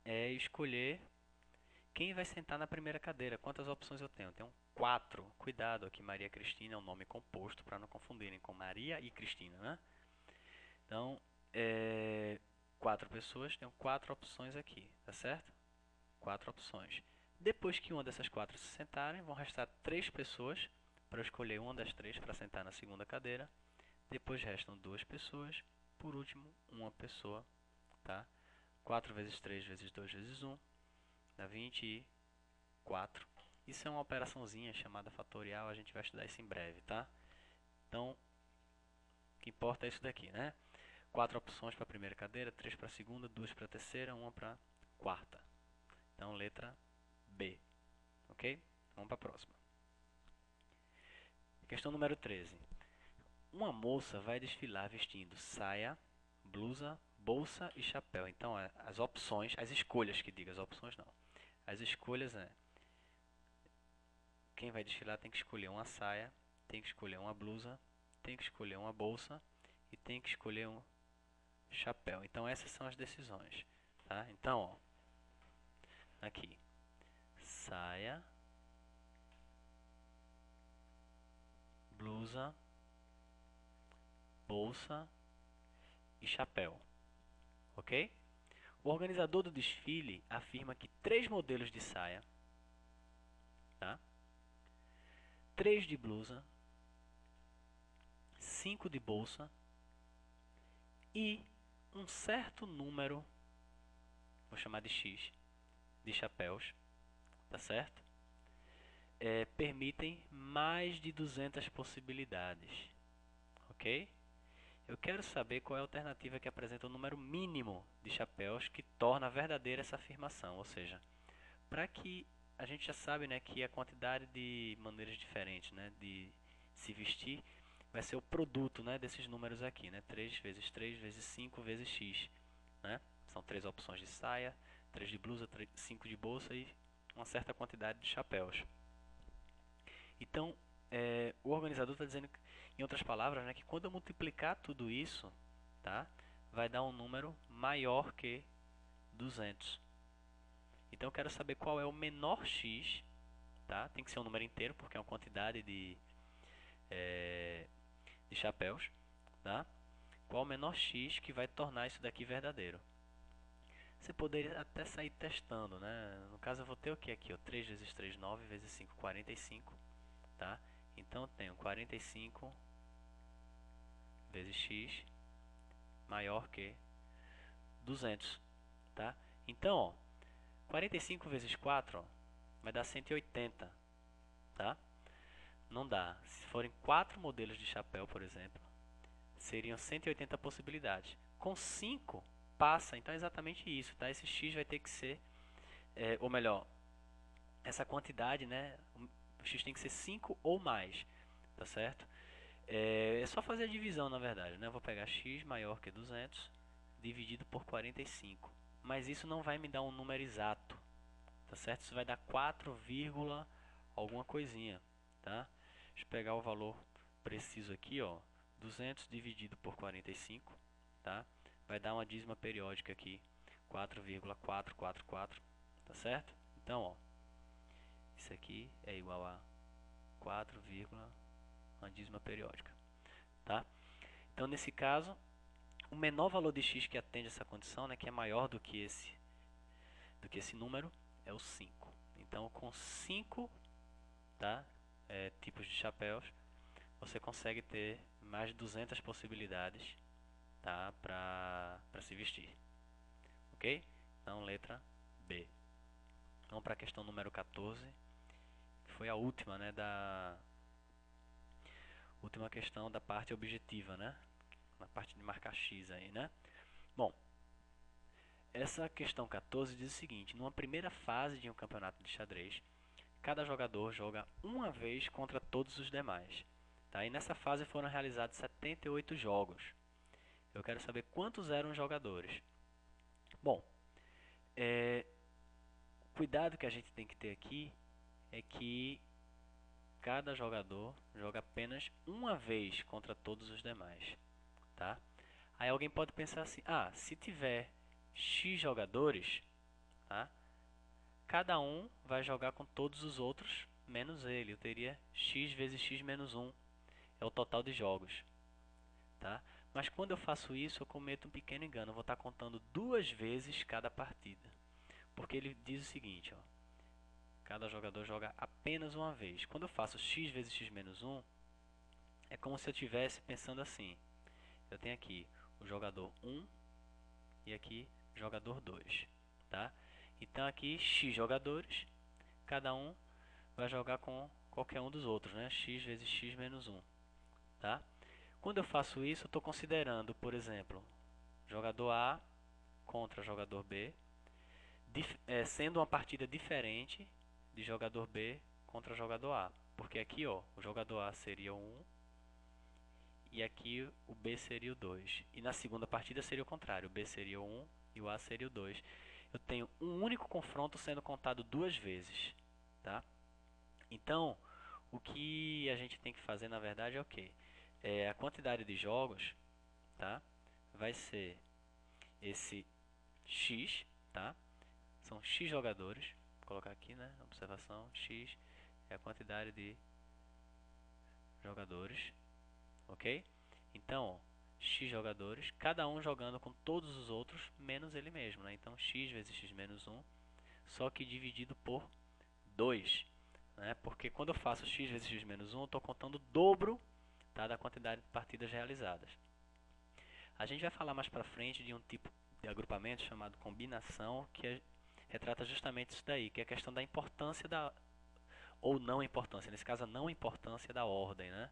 é escolher quem vai sentar na primeira cadeira. Quantas opções eu tenho? Eu tenho 4. Cuidado aqui, Maria Cristina é um nome composto para não confundirem com Maria e Cristina, né? Então, 4 pessoas, tenho 4 opções aqui, tá certo? 4 opções. Depois que uma dessas 4 se sentarem, vão restar 3 pessoas para eu escolher uma das 3 para sentar na segunda cadeira. Depois restam 2 pessoas. Por último, uma pessoa, tá? 4 vezes 3 vezes 2 vezes 1 dá 24. Isso é uma operaçãozinha chamada fatorial, a gente vai estudar isso em breve, tá? Então, o que importa é isso daqui, né? 4 opções para a primeira cadeira, 3 para a segunda, 2 para a terceira, 1 para a quarta. Então, letra B. Ok? Vamos para a próxima. Questão número 13. Uma moça vai desfilar vestindo saia, blusa, bolsa e chapéu. Então, as opções, as escolhas que diga, as opções não. As escolhas é, quem vai desfilar tem que escolher uma saia, tem que escolher uma blusa, tem que escolher uma bolsa e tem que escolher um chapéu. Então, essas são as decisões, tá? Então, ó, aqui, saia, blusa, bolsa e chapéu, ok? O organizador do desfile afirma que 3 modelos de saia, tá? 3 de blusa, 5 de bolsa e um certo número, vou chamar de X, de chapéus, tá certo? Permitem mais de 200 possibilidades, ok? Eu quero saber qual é a alternativa que apresenta o número mínimo de chapéus que torna verdadeira essa afirmação, ou seja, para que a gente já sabe, né, que a quantidade de maneiras diferentes, né, de se vestir vai ser o produto, né, desses números aqui, né, 3 vezes 3 vezes 5 vezes x, né? São 3 opções de saia, 3 de blusa, 5 de bolsa e uma certa quantidade de chapéus. Então, o organizador está dizendo, em outras palavras, né, que quando eu multiplicar tudo isso, tá, vai dar um número maior que 200. Então, eu quero saber qual é o menor x, tá? Tem que ser um número inteiro, porque é uma quantidade de chapéus, tá? Qual o menor x que vai tornar isso daqui verdadeiro? Você poderia até sair testando, né? No caso, eu vou ter o que aqui? Ó? 3 vezes 3, 9 vezes 5, 45, tá? Então, eu tenho 45 vezes x maior que 200, tá? Então, ó, 45 vezes 4, ó, vai dar 180, tá? Não dá. Se forem 4 modelos de chapéu, por exemplo, seriam 180 possibilidades. Com 5 passa, então é exatamente isso, tá? Esse x vai ter que ser, ou melhor, essa quantidade, né? O x tem que ser 5 ou mais, tá certo? É só fazer a divisão, na verdade, né? Eu vou pegar x maior que 200 dividido por 45. Mas isso não vai me dar um número exato, tá certo? Isso vai dar 4, alguma coisinha, tá? Deixa eu pegar o valor preciso aqui, ó. 200 dividido por 45, tá? Vai dar uma dízima periódica aqui, 4,444, tá certo? Então, ó, isso aqui é igual a 4, uma dízima periódica, tá? Então, nesse caso, o menor valor de x que atende essa condição, né, que é maior do que esse número, é o 5. Então, com 5, tá, tipos de chapéus, você consegue ter mais de 200 possibilidades, tá, para se vestir. Ok? Então, letra B. Vamos para a questão número 14, que foi a última, né, última questão da parte objetiva, né? Na parte de marcar X aí, né? Bom, essa questão 14 diz o seguinte: numa primeira fase de um campeonato de xadrez, cada jogador joga uma vez contra todos os demais. Tá? E nessa fase foram realizados 78 jogos. Eu quero saber quantos eram os jogadores. Bom, cuidado que a gente tem que ter aqui é que cada jogador joga apenas uma vez contra todos os demais, tá? Aí alguém pode pensar assim, se tiver X jogadores, tá? Cada um vai jogar com todos os outros menos ele. Eu teria X vezes X menos 1, é o total de jogos, tá? Mas quando eu faço isso, eu cometo um pequeno engano. Eu vou estar contando duas vezes cada partida. Porque ele diz o seguinte, ó, cada jogador joga apenas uma vez. Quando eu faço x vezes x menos 1, é como se eu estivesse pensando assim. Eu tenho aqui o jogador 1 e aqui jogador 2, tá? Então aqui x jogadores, cada um vai jogar com qualquer um dos outros, né? X vezes x menos 1, tá? Quando eu faço isso, eu estou considerando, por exemplo, jogador A contra jogador B, sendo uma partida diferente de jogador B contra jogador A. Porque aqui, ó, o jogador A seria o 1 e aqui o B seria o 2. E na segunda partida seria o contrário, o B seria o 1 e o A seria o 2. Eu tenho um único confronto sendo contado duas vezes, tá? Então, o que a gente tem que fazer na verdade é o quê? A quantidade de jogos, tá? Vai ser esse X, tá? São X jogadores. Vou colocar aqui, né? Observação, X é a quantidade de jogadores, ok? Então, ó, X jogadores, cada um jogando com todos os outros, menos ele mesmo, né? Então, X vezes X menos 1, só que dividido por 2, né? Porque quando eu faço X vezes X menos 1, eu estou contando o dobro, tá, da quantidade de partidas realizadas. A gente vai falar mais para frente de um tipo de agrupamento chamado combinação, que retrata justamente isso daí, que é a questão da importância ou não importância, nesse caso a não importância da ordem, né?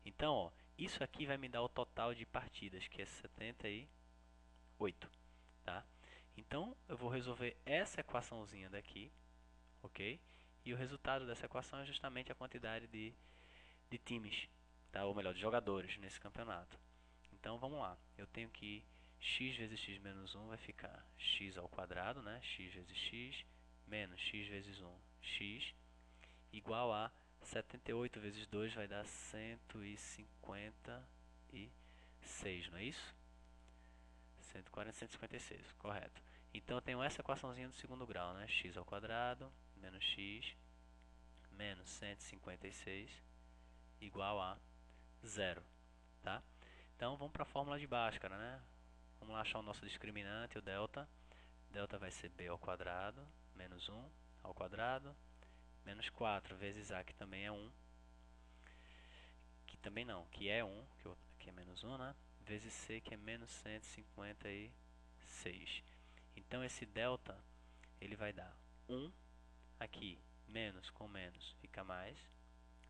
Então, ó, isso aqui vai me dar o total de partidas, que é 78, tá? Então, eu vou resolver essa equaçãozinha daqui, ok? E o resultado dessa equação é justamente a quantidade de times, tá? Ou melhor, de jogadores nesse campeonato. Então, vamos lá. Eu tenho que x vezes x menos 1 vai ficar x ao quadrado, né? X vezes x menos x vezes 1, x, igual a 78 vezes 2 vai dar 156, não é isso? 140, 156, correto. Então eu tenho essa equaçãozinha do segundo grau, né? X ao quadrado menos x menos 156 igual a zero, tá? Então vamos para a fórmula de Bhaskara, né? Vamos lá achar o nosso discriminante, o delta. Delta vai ser b ao quadrado menos 1 ao quadrado menos 4 vezes a, que também é 1, que também não, que é 1, que aqui é menos 1, né? Vezes c, que é menos 156. Então esse delta, ele vai dar 1, aqui, menos com menos fica mais,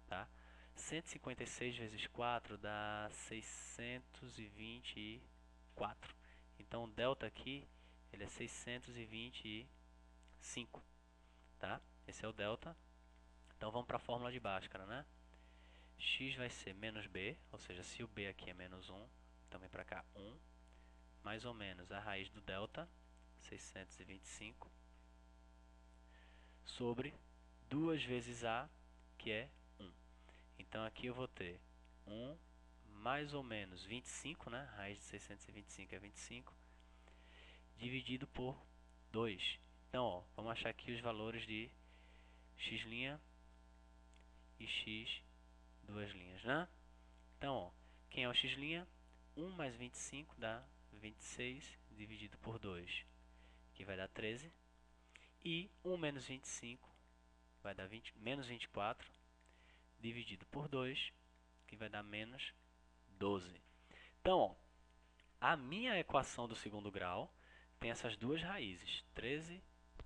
tá? 156 vezes 4 dá 624. Então o delta aqui, ele é 625, tá? Esse é o delta. Então vamos para a fórmula de Bhaskara, né? X vai ser menos b, ou seja, se o b aqui é menos 1, então vem para cá 1, mais ou menos a raiz do delta, 625, sobre 2 vezes a, que é 1. Então aqui eu vou ter 1 mais ou menos 25, né? A raiz de 625 é 25, dividido por 2. Então, ó, vamos achar aqui os valores de x' e x duas linhas, né? Então, ó, quem é o x'? 1 mais 25 dá 26 dividido por 2, que vai dar 13. E 1 menos 25 vai dar menos 24 dividido por 2, que vai dar menos 12. Então, ó, a minha equação do segundo grau tem essas duas raízes, 13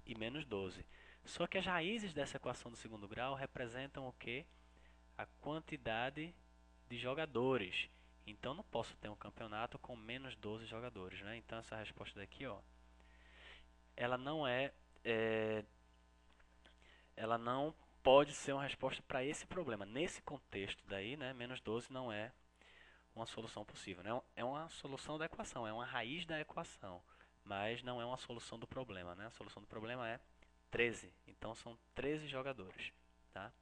e menos 12. Só que as raízes dessa equação do segundo grau representam o quê? A quantidade de jogadores. Então não posso ter um campeonato com menos 12 jogadores, né? Então essa resposta daqui, ó, ela não ela não pode ser uma resposta para esse problema. Nesse contexto daí, né, menos 12 não é uma solução possível, né? É uma solução da equação, é uma raiz da equação, mas não é uma solução do problema, né? A solução do problema é 13, então são 13 jogadores, tá?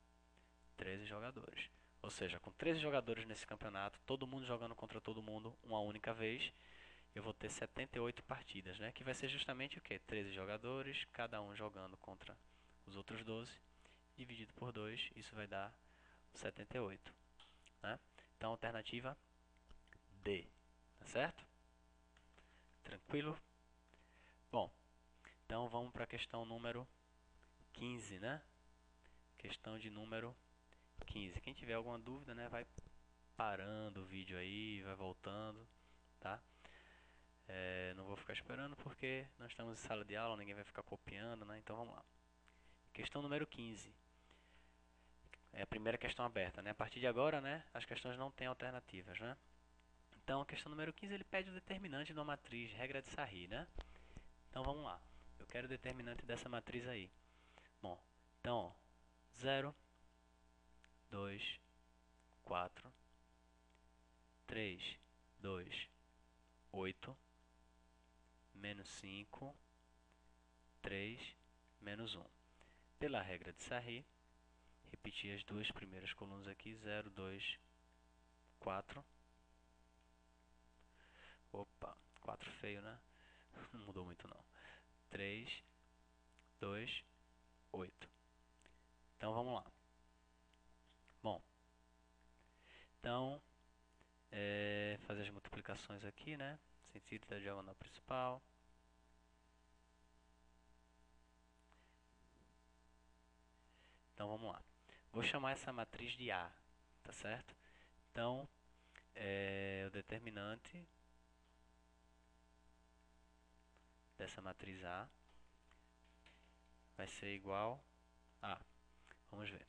13 jogadores. Ou seja, com 13 jogadores nesse campeonato, todo mundo jogando contra todo mundo uma única vez, eu vou ter 78 partidas, né? Que vai ser justamente o quê? 13 jogadores, cada um jogando contra os outros 12, dividido por 2, isso vai dar 78, né? Então, alternativa D, tá certo? Tranquilo? Bom, então vamos para a questão número 15, né? Questão de número 15. Quem tiver alguma dúvida, né, vai parando o vídeo aí, vai voltando, tá? Não vou ficar esperando porque nós estamos em sala de aula, ninguém vai ficar copiando, né? Então vamos lá. Questão número 15. É a primeira questão aberta, né? A partir de agora, né, as questões não têm alternativas, né? Então, a questão número 15, ele pede o determinante de uma matriz, regra de Sarri, né? Então, vamos lá. Eu quero o determinante dessa matriz aí. Bom, então, ó, 0, 2, 4, 3, 2, 8, menos 5, 3, menos 1. Pela regra de Sarri, repetir as duas primeiras colunas aqui, 0, 2, 4. Opa, 4 feio, né? Não mudou muito não. 3, 2, 8. Então vamos lá. Bom, então fazer as multiplicações aqui, né? Sentido da diagonal principal. Então vamos lá. Vou chamar essa matriz de A, tá certo? Então, o determinante dessa matriz A vai ser igual a, vamos ver,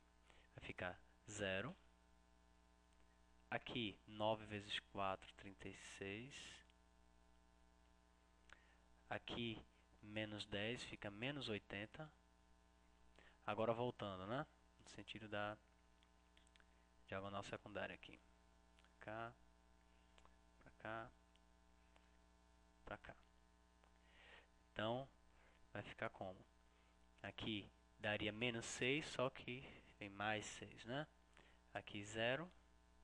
vai ficar 0. Aqui, 9 vezes 4, 36. Aqui, menos 10, fica menos 80. Agora voltando, né? No sentido da diagonal secundária aqui. Cá, pra cá, pra cá. Então, vai ficar como? Aqui daria menos 6, só que vem mais 6, né? Aqui 0,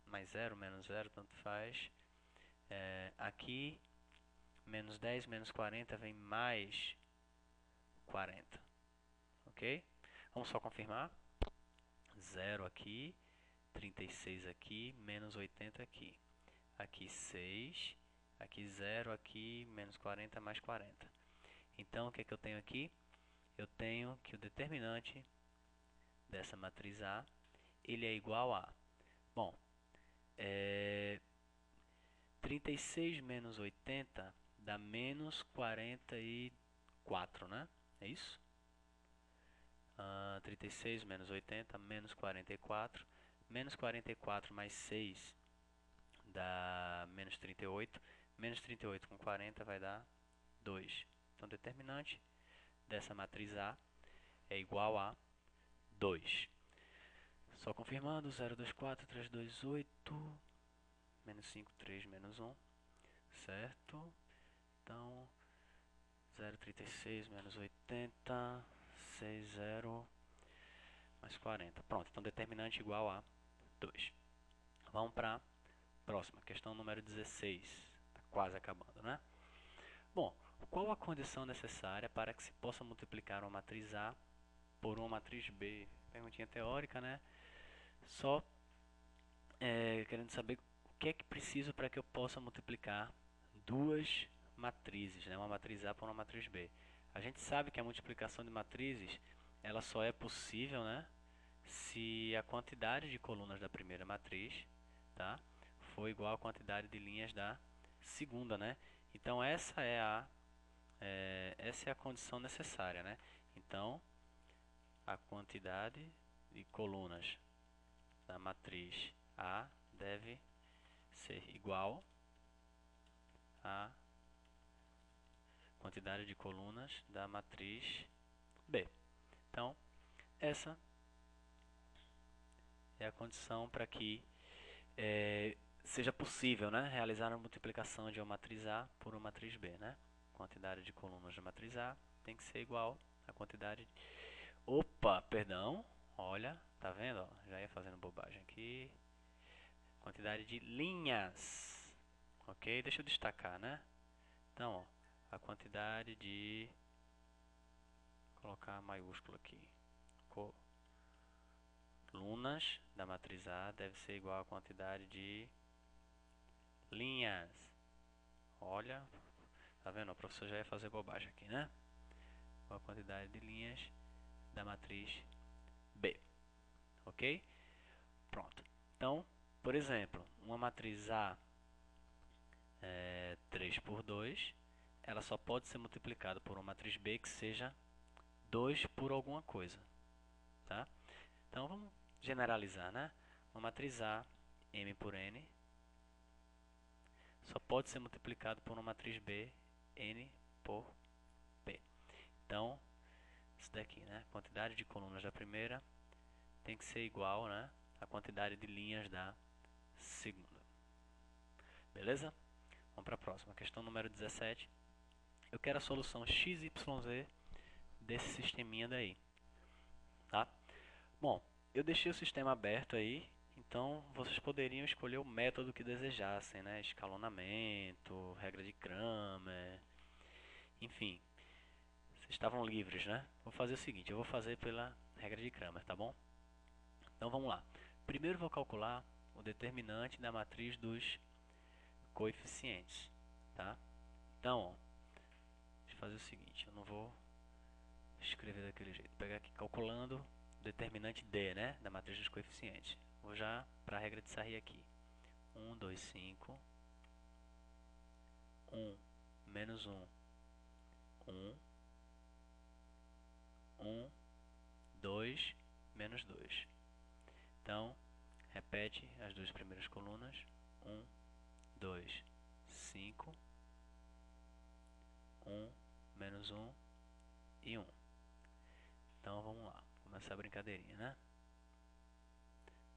mais 0, menos 0, tanto faz. Aqui, menos 10, menos 40, vem mais 40. Ok? Vamos só confirmar. 0 aqui, 36 aqui, menos 80 aqui. Aqui 6, aqui 0, aqui menos 40, mais 40. Então, o que é que eu tenho aqui? Eu tenho que o determinante dessa matriz A, ele é igual a... Bom, 36 menos 80 dá menos 44, né? É isso? 36 menos 80, menos 44. Menos 44 mais 6 dá menos 38. Menos 38 com 40 vai dar 2. Então, o determinante dessa matriz A é igual a 2. Só confirmando, 0, 2, 4, 3, 2, 8, menos 5, 3, menos 1, certo? Então, 0,36 menos 80, 6, 0, mais 40. Pronto, então determinante igual a 2. Vamos para a próxima, questão número 16. Está quase acabando, né? Bom, qual a condição necessária para que se possa multiplicar uma matriz A por uma matriz B? Perguntinha teórica, né? Só querendo saber o que é que preciso para que eu possa multiplicar duas matrizes, né? Uma matriz A por uma matriz B. A gente sabe que a multiplicação de matrizes ela só é possível, né, se a quantidade de colunas da primeira matriz, tá, for igual à quantidade de linhas da segunda, né? Então essa é a condição necessária, né? Então a quantidade de colunas da matriz A deve ser igual à quantidade de colunas da matriz B. Então, essa é a condição para que seja possível, né, realizar a multiplicação de uma matriz A por uma matriz B, né? Quantidade de colunas da matriz A tem que ser igual à quantidade... Opa, perdão, olha, tá vendo? Ó, já ia fazendo bobagem aqui. Quantidade de linhas, ok? Deixa eu destacar, né? Então, ó, a quantidade de... Vou colocar maiúsculo aqui. Colunas da matriz A deve ser igual à quantidade de linhas. Olha, tá vendo? O professor já ia fazer bobagem aqui, né? Qual a quantidade de linhas da matriz B, ok? Pronto. Então, por exemplo, uma matriz A 3 por 2, ela só pode ser multiplicada por uma matriz B que seja 2 por alguma coisa, tá? Então, vamos generalizar, né? Uma matriz A, M por N, só pode ser multiplicado por uma matriz B, N por P. Então, isso daqui, né? Quantidade de colunas da primeira tem que ser igual, né, à quantidade de linhas da segunda. Beleza? Vamos para a próxima. Questão número 17. Eu quero a solução x, y, z desse sisteminha daí. Tá? Bom, eu deixei o sistema aberto aí, então vocês poderiam escolher o método que desejassem, né? Escalonamento, regra de Cramer, enfim. Vocês estavam livres, né? Vou fazer o seguinte, eu vou fazer pela regra de Cramer, tá bom? Então vamos lá. Primeiro vou calcular o determinante da matriz dos coeficientes, tá? Então, ó, deixa eu fazer o seguinte, eu não vou escrever daquele jeito. Vou pegar aqui calculando o determinante D, né, da matriz dos coeficientes. Vou já para a regra de Sarri aqui. 1, 2, 5, 1, menos 1, 1, 1, 2, menos 2. Então, repete as duas primeiras colunas. 1, 2, 5, 1, menos 1 e 1. Então, vamos lá. Começar a brincadeirinha, né?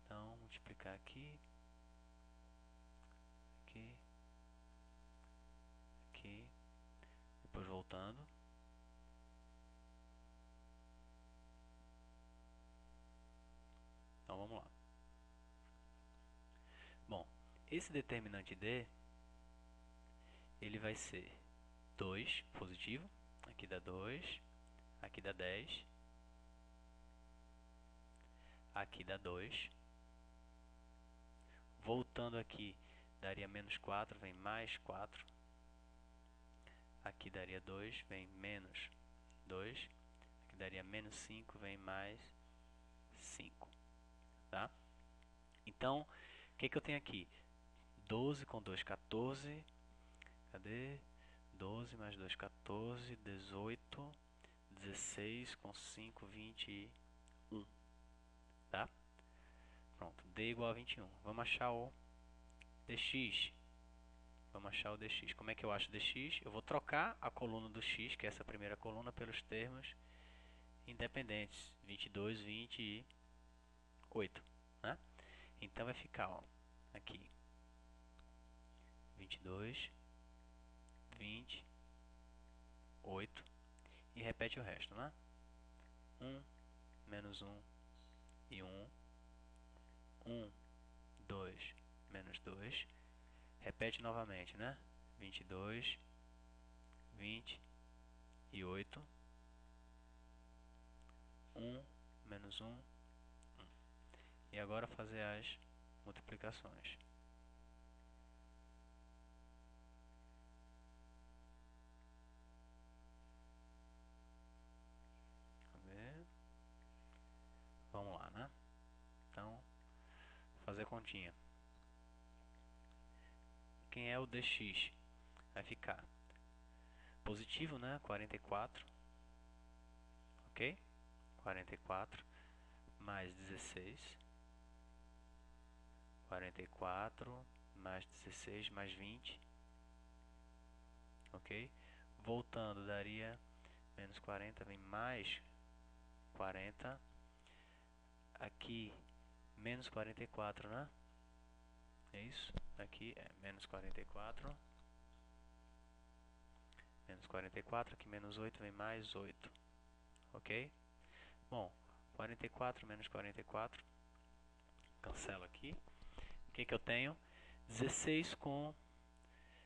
Então, multiplicar aqui, aqui, aqui, depois voltando. Então, vamos lá. Bom, esse determinante D, ele vai ser 2 positivo, aqui dá 2, aqui dá 10, aqui dá 2. Voltando aqui, daria menos 4, vem mais 4. Aqui daria 2, vem menos 2. Aqui daria menos 5, vem mais 5. Tá? Então, o que eu tenho aqui? 12 com 2, 14. Cadê? 12 mais 2, 14. 18. 16 com 5, 21. Tá? Pronto, D igual a 21. Vamos achar o dx. Vamos achar o dx. Como é que eu acho o dx? Eu vou trocar a coluna do x, que é essa primeira coluna, pelos termos independentes. 22, 20 e 8. Né? Então vai ficar, ó, aqui 22, 20, 8. E repete o resto, né? 1, menos 1 e 1. 1, 2, menos 2. Repete novamente, né? 22, 20 e 8. 1, menos 1, 1. E agora fazer as multiplicações. Vamos lá, né? Então, fazer continha. Quem é o dx? Vai ficar positivo, né? 44. Ok? 44 mais 16. 44 mais 16 mais 20. Ok? Voltando, daria menos 40, vem mais 40. Aqui, menos 44, né? É isso? aqui é menos 44. Menos 44, aqui menos 8 vem mais 8. Ok? Bom, 44 menos 44. Cancelo aqui. O que eu tenho? 16 com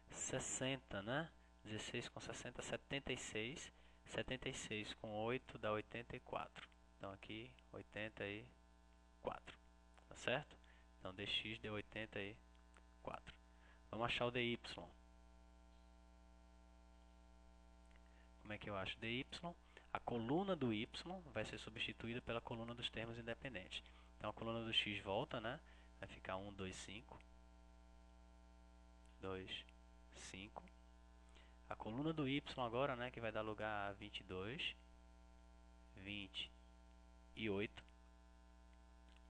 60, né? 16 com 60, 76. 76 com 8 dá 84. Então aqui 84. Tá certo? Então dx deu 84. Vamos achar o dy. Como é que eu acho dy? A coluna do y vai ser substituída pela coluna dos termos independentes. Então a coluna do x volta, né? Vai ficar 1, 2, 5. 2, 5. A coluna do y agora, né? Que vai dar lugar a 22, 20 e 8.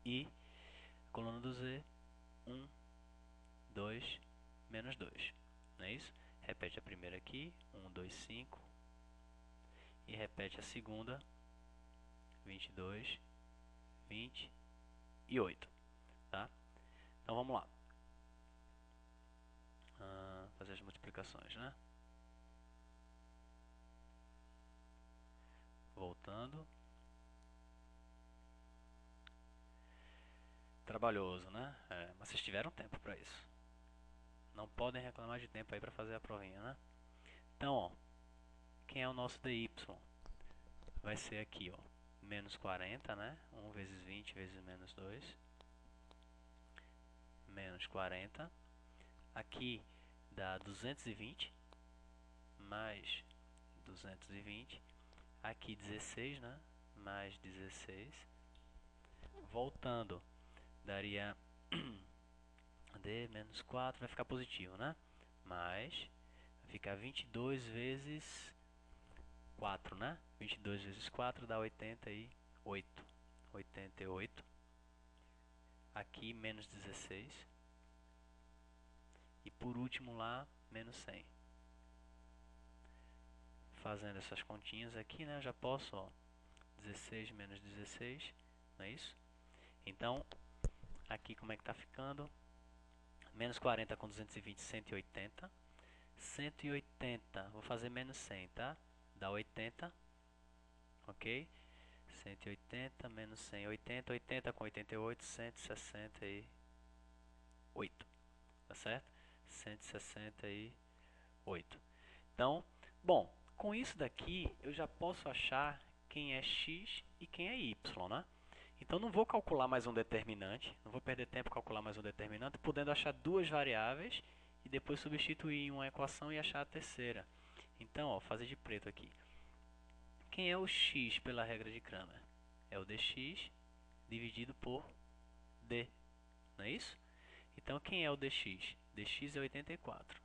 E a coluna do z, 1, 2, menos 2. Não é isso? Repete a primeira aqui, 1, 2, 5. E repete a segunda, 22, 20 e 8. Tá? Então vamos lá. Fazer as multiplicações, né? Voltando. Trabalhoso, né? Mas vocês tiveram tempo para isso. Não podem reclamar de tempo aí para fazer a provinha, né? Então, ó, quem é o nosso dy? Vai ser aqui, ó, menos 40, né? 1 vezes 20 vezes menos 2. Menos 40. Aqui dá 220 mais 220. Aqui 16, né? Mais 16. Voltando, daria d menos 4, vai ficar positivo, né? Mais, vai ficar 22 vezes 4, né? 22 vezes 4 dá 88. 88. Aqui menos 16. E por último lá, menos 100. Fazendo essas continhas aqui, né? Já posso, ó, 16 menos 16, não é isso? Então, aqui como é que tá ficando? Menos 40 com 220, 180. 180, vou fazer menos 100, tá? Dá 80, ok? 180 menos 100, 80, 80 com 88, 168, tá certo? 168. Então, bom, com isso daqui eu já posso achar quem é x e quem é y, né? Então não vou calcular mais um determinante, não vou perder tempo calcular mais um determinante, podendo achar duas variáveis e depois substituir em uma equação e achar a terceira. Então, ó, fazer de preto aqui. Quem é o x pela regra de Cramer? É o dx dividido por d, não é isso? Então, quem é o dx? Dx é 84,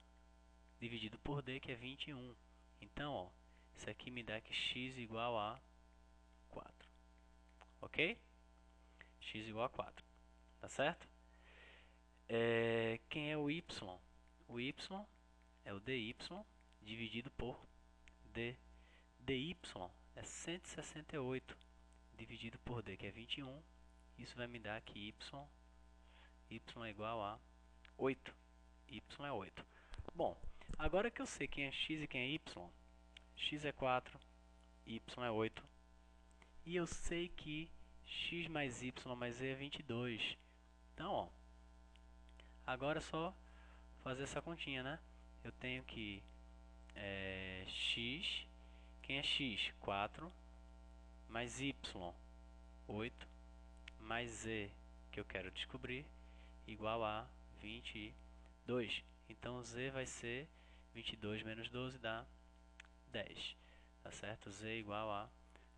dividido por d, que é 21. Então, ó, isso aqui me dá que x igual a 4, ok? X igual a 4, tá certo? Quem é o y? O y é o dy dividido por d. dy é 168 dividido por d, que é 21. Isso vai me dar que y é igual a 8. Y é 8. Bom, agora que eu sei quem é x e quem é y, x é 4, y é 8. E eu sei que x mais y mais z é 22. Então, ó, agora é só fazer essa continha, né? Eu tenho que x, quem é x? 4, mais y, 8, mais z, que eu quero descobrir, igual a 22. Então, z vai ser 22 menos 12 dá 10. Tá certo? Z igual a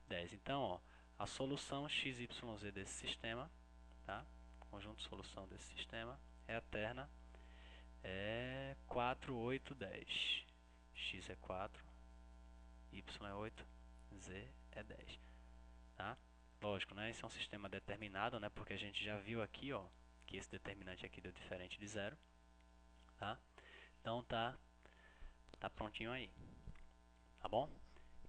10. Então, ó, a solução x, y, z desse sistema, tá? Conjunto de solução desse sistema é a terna 4, 8, 10. X é 4, y é 8, z é 10. Tá? Lógico, né? Esse é um sistema determinado, né? Porque a gente já viu aqui, ó, que esse determinante aqui deu diferente de zero. Tá? Então tá prontinho aí. Tá bom?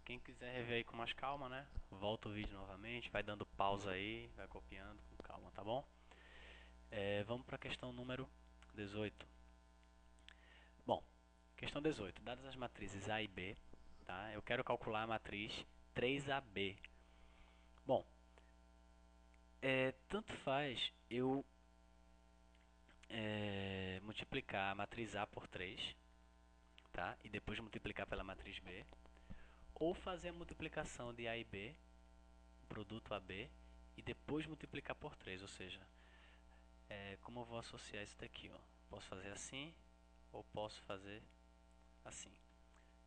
Quem quiser rever aí com mais calma, né? Volta o vídeo novamente, vai dando pausa aí, vai copiando com calma, tá bom? Vamos para a questão número 18. Questão 18. Dadas as matrizes A e B, tá? Eu quero calcular a matriz 3AB. Bom, tanto faz eu multiplicar a matriz A por 3, tá? E depois multiplicar pela matriz B, ou fazer a multiplicação de A e B, produto AB, e depois multiplicar por 3, ou seja, como eu vou associar isso daqui, ó? Posso fazer assim, ou posso fazer assim,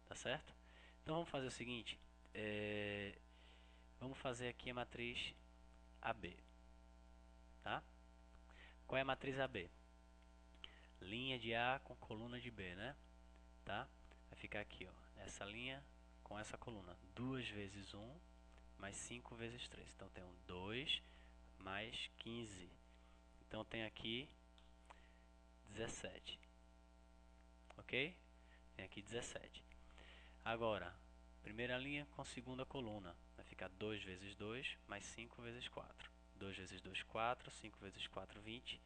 tá certo? Então vamos fazer o seguinte, vamos fazer aqui a matriz AB, tá? Qual é a matriz AB? Linha de A com coluna de B, né? Tá? Vai ficar aqui, ó, essa linha com essa coluna, 2 vezes 1 mais 5 vezes 3. Então tem um 2 mais 15. Então tem aqui 17. Ok? Tem aqui 17. Agora, primeira linha com segunda coluna. Vai ficar 2 vezes 2 mais 5 vezes 4. 2 vezes 2, 4. 5 vezes 4, 20.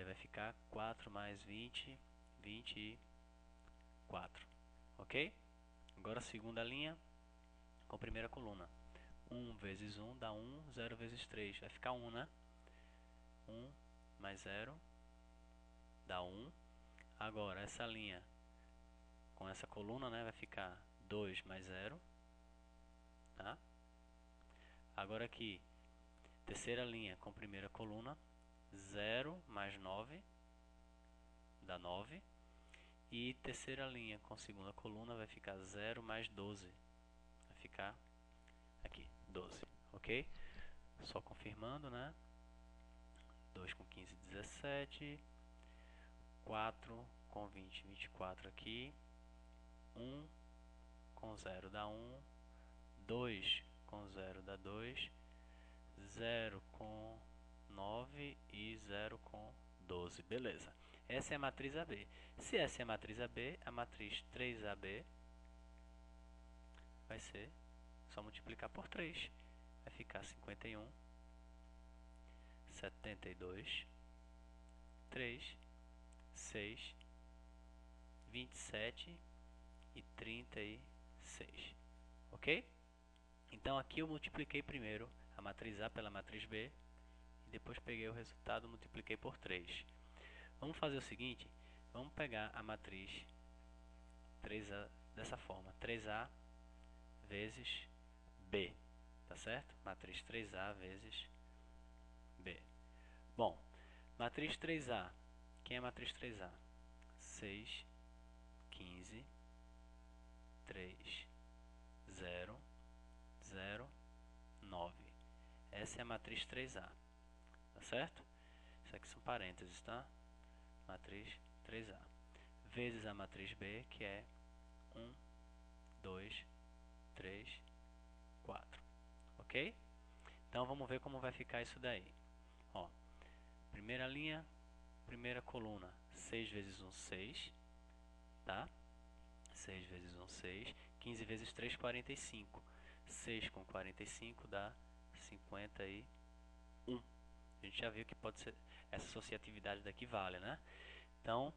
Vai ficar 4 mais 20, 24. Ok? Agora a segunda linha com primeira coluna. 1 vezes 1 dá 1, 0 vezes 3. Vai ficar 1, né? 1 mais 0 dá 1. Agora essa linha com essa coluna, né, vai ficar 2 mais 0, tá? Agora aqui, terceira linha com primeira coluna, 0 mais 9 dá 9. E terceira linha com segunda coluna vai ficar 0 mais 12. Vai ficar aqui, 12, ok? Só confirmando, né? 2 com 15, 17. 4 com 20, 24 aqui. 1 com 0 dá 1. 2 com 0 dá 2. 0 com 9 e 0 com 12. Beleza. Essa é a matriz AB. Se essa é a matriz AB, a matriz 3AB vai ser só multiplicar por 3. Vai ficar 51, 72, 3, 6, 27 e 36. Ok? Então aqui eu multipliquei primeiro a matriz A pela matriz B e depois peguei o resultado e multipliquei por 3. Vamos fazer o seguinte, vamos pegar a matriz 3A dessa forma, 3A vezes B, tá certo? Matriz 3A vezes B. Bom, matriz 3A, quem é a matriz 3A? 6, 15, 3, 0, 0, 9. Essa é a matriz 3A, tá certo? Isso aqui são parênteses, tá? Matriz 3A. Vezes a matriz B, que é 1, 2, 3, 4. Ok? Então vamos ver como vai ficar isso daí. Ó, primeira linha, primeira coluna, 6 vezes 1, 6, tá? 6 vezes 1, 6. 15 vezes 3, 45. 6 com 45 dá 51. A gente já viu que pode ser, essa associatividade daqui vale, né? Então,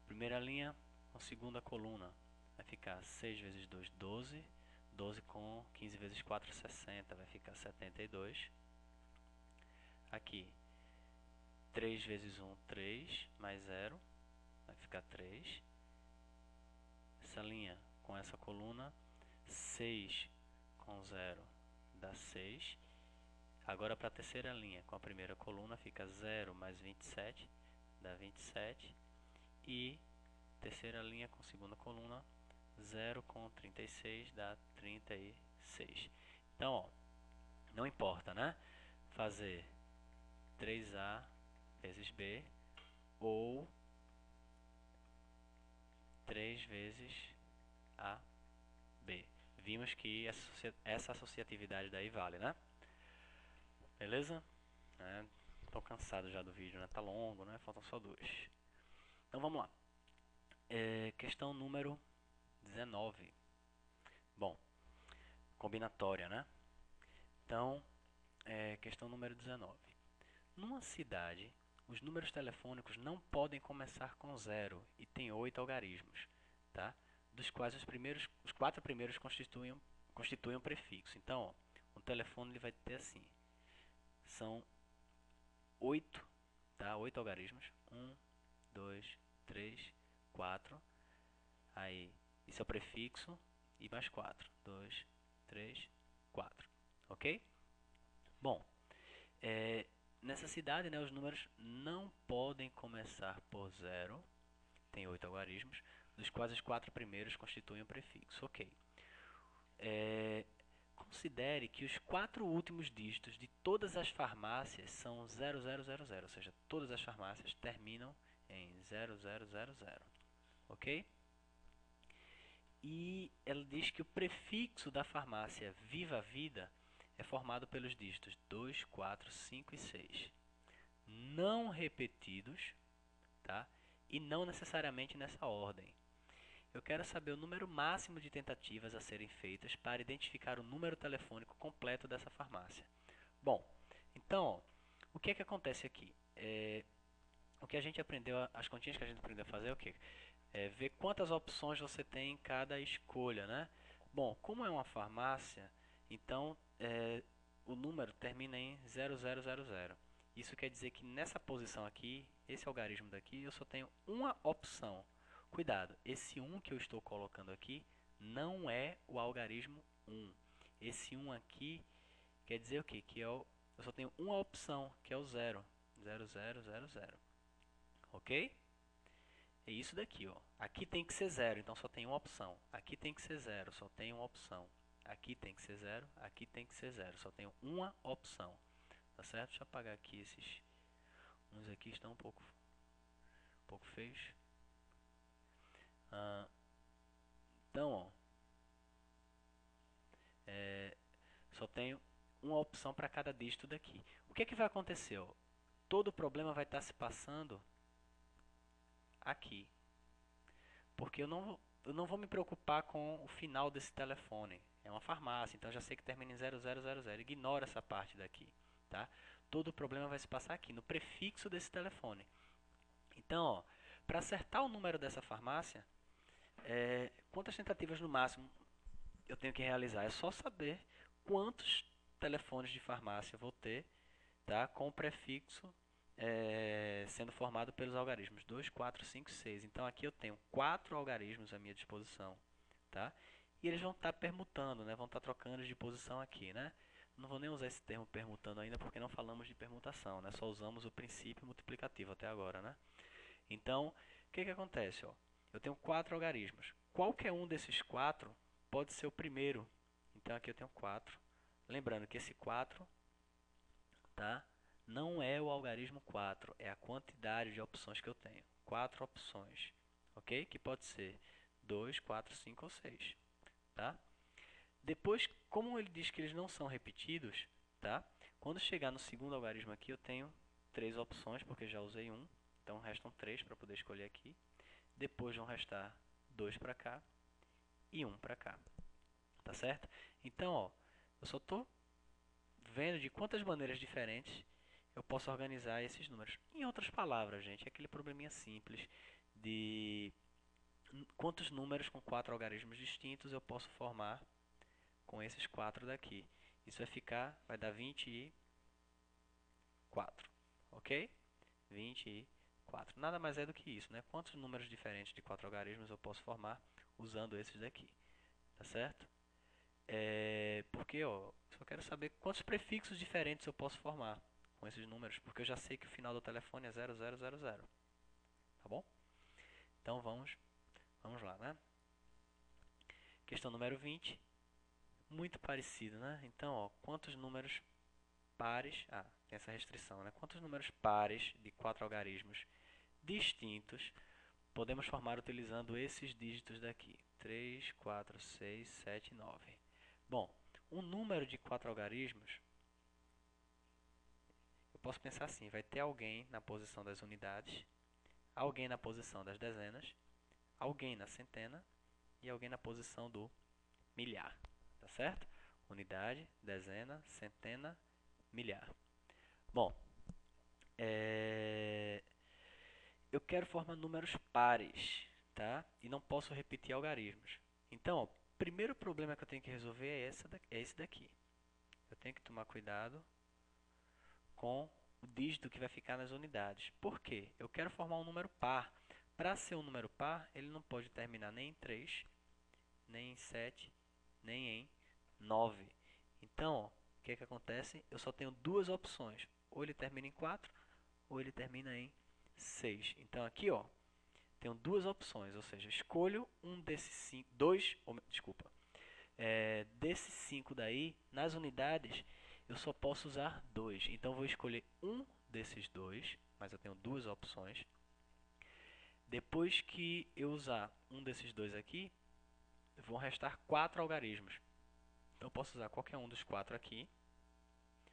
primeira linha com segunda coluna vai ficar 6 vezes 2, 12. 12 com 15 vezes 4, 60. Vai ficar 72. Aqui, 3 vezes 1, 3, mais 0. Vai ficar 3. Essa linha com essa coluna, 6 com 0 dá 6. Agora para a terceira linha, com a primeira coluna, fica 0 mais 27, dá 27. E terceira linha com segunda coluna, 0 com 36, dá 36. Então, ó, não importa, né? Fazer 3A vezes B ou 3 vezes AB. Vimos que essa associatividade daí vale, né? Beleza? Tô cansado já do vídeo, né? Tá longo, né? Faltam só duas. Então vamos lá. Questão número 19. Bom, combinatória, né? Então, questão número 19. Numa cidade os números telefônicos não podem começar com 0 e tem 8 algarismos, tá? Dos quais os 4 primeiros constituem um prefixo. Então, ó, um telefone ele vai ter assim, são 8, tá? 8 algarismos. 1, 2, 3, 4. Aí, isso é o prefixo e mais 4. 2, 3, 4. Ok? Bom, nessa cidade, né, os números não podem começar por 0. Tem 8 algarismos, dos quais os 4 primeiros constituem um prefixo. Ok. Considere que os 4 últimos dígitos de todas as farmácias são 0000, ou seja, todas as farmácias terminam em 0000. Ok? E ela diz que o prefixo da farmácia Viva a Vida é formado pelos dígitos 2, 4, 5 e 6. Não repetidos, tá? E não necessariamente nessa ordem. Eu quero saber o número máximo de tentativas a serem feitas para identificar o número telefônico completo dessa farmácia. Bom, então, ó, o que é que acontece aqui? O que a gente aprendeu, as continhas que a gente aprendeu a fazer é o quê? Ver quantas opções você tem em cada escolha, né? Bom, como é uma farmácia, então o número termina em 0000. Isso quer dizer que nessa posição aqui, esse algarismo daqui, eu só tenho uma opção. Cuidado, esse 1 que eu estou colocando aqui não é o algarismo 1. Esse 1 aqui quer dizer o quê? Eu só tenho uma opção, que é o 0. 0000. Ok? É isso daqui, ó. Aqui tem que ser 0, então só tem uma opção. Aqui tem que ser 0, só tem uma opção. Aqui tem que ser 0, aqui tem que ser 0, só tenho uma opção. Tá certo? Deixa eu apagar aqui esses. Uns aqui estão um pouco feios. Então, ó, só tenho uma opção para cada dígito daqui. O que é que vai acontecer? Ó? Todo o problema vai estar se passando aqui. Porque eu não vou me preocupar com o final desse telefone. É uma farmácia, então já sei que termina em 0000. Ignora essa parte daqui. Tá? Todo o problema vai se passar aqui, no prefixo desse telefone. Então, para acertar o número dessa farmácia, quantas tentativas no máximo eu tenho que realizar? É só saber quantos telefones de farmácia eu vou ter, tá, com o prefixo sendo formado pelos algarismos 2, 4, 5, 6. Então aqui eu tenho 4 algarismos à minha disposição, tá? E eles vão estar permutando, né? Vão estar trocando de posição aqui, né? Não vou nem usar esse termo permutando ainda porque não falamos de permutação, né? Só usamos o princípio multiplicativo até agora, né? Então, o que acontece? Ó? Eu tenho 4 algarismos. Qualquer um desses 4 pode ser o primeiro. Então aqui eu tenho 4. Lembrando que esse 4, tá? Não é o algarismo 4, é a quantidade de opções que eu tenho. 4 opções, ok? Que pode ser 2, 4, 5 ou 6, tá? Depois, como ele diz que eles não são repetidos, tá? Quando chegar no segundo algarismo aqui, eu tenho 3 opções, porque já usei 1. Então, restam 3 para poder escolher aqui. Depois vão restar 2 para cá e 1 para cá, tá certo? Então, ó, eu só estou vendo de quantas maneiras diferentes eu posso organizar esses números. Em outras palavras, gente, é aquele probleminha simples de quantos números com 4 algarismos distintos eu posso formar com esses 4 daqui. Isso vai dar 24, ok? 24. Nada mais é do que isso, né? Quantos números diferentes de 4 algarismos eu posso formar usando esses daqui, tá certo? Porque, ó, só quero saber quantos prefixos diferentes eu posso formar com esses números, porque eu já sei que o final do telefone é 0000, tá bom? Então vamos lá, né? Questão número 20, muito parecido, né? Então, ó, quantos números pares, tem essa restrição, né? Quantos números pares de 4 algarismos distintos podemos formar utilizando esses dígitos daqui? 3, 4, 6, 7, 9. Bom, um número de 4 algarismos, eu posso pensar assim, vai ter alguém na posição das unidades, alguém na posição das dezenas, alguém na centena e alguém na posição do milhar, tá certo? Unidade, dezena, centena, milhar. Bom, É, eu quero formar números pares, tá? E não posso repetir algarismos. Então, ó, o primeiro problema que eu tenho que resolver é esse daqui. Eu tenho que tomar cuidado com o dígito que vai ficar nas unidades. Por quê? Eu quero formar um número par. Para ser um número par, ele não pode terminar nem em 3, nem em 7, nem em 9. Então, ó, o que é que acontece? Eu só tenho duas opções. Ou ele termina em 4, ou ele termina em 6. Então, aqui, ó, tenho duas opções. Ou seja, escolho um desses 5, desculpa, desses 5 daí, nas unidades, eu só posso usar 2. Então, vou escolher um desses dois, mas eu tenho duas opções. Depois que eu usar um desses dois aqui, vão restar 4 algarismos. Então, eu posso usar qualquer um dos 4 aqui,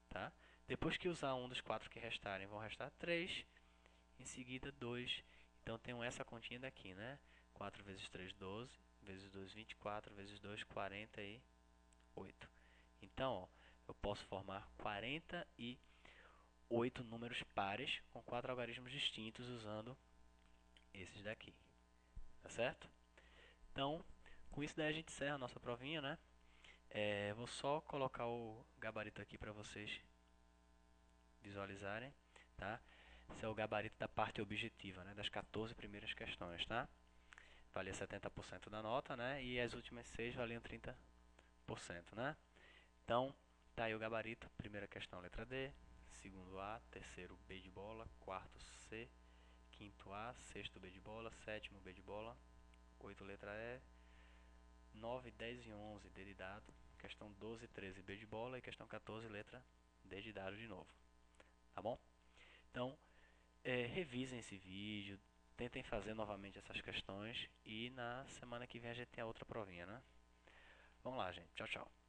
tá? Depois que usar um dos 4 que restarem, vão restar 3, em seguida 2. Então, tenho essa continha daqui, né? 4 vezes 3, 12, vezes 2, 24, vezes 2, 48. Então, ó, eu posso formar 48 números pares com 4 algarismos distintos usando esses daqui, tá certo? Então, com isso daí a gente encerra a nossa provinha, né? Vou só colocar o gabarito aqui para vocês visualizarem, tá? Esse é o gabarito da parte objetiva, né? Das 14 primeiras questões, tá? Valia 70% da nota, né? E as últimas 6 valiam 30%, né? Então, tá aí o gabarito. Primeira questão, letra D. Segundo A, terceiro B de bola, quarto C, quinto A, sexto B de bola, sétimo B de bola, 8 letra E, 9, 10 e 11 D de dado, questão 12 e 13 B de bola e questão 14 letra D de dado de novo, tá bom? Então, revisem esse vídeo, tentem fazer novamente essas questões e na semana que vem a gente tem a outra provinha, né? Vamos lá, gente. Tchau, tchau.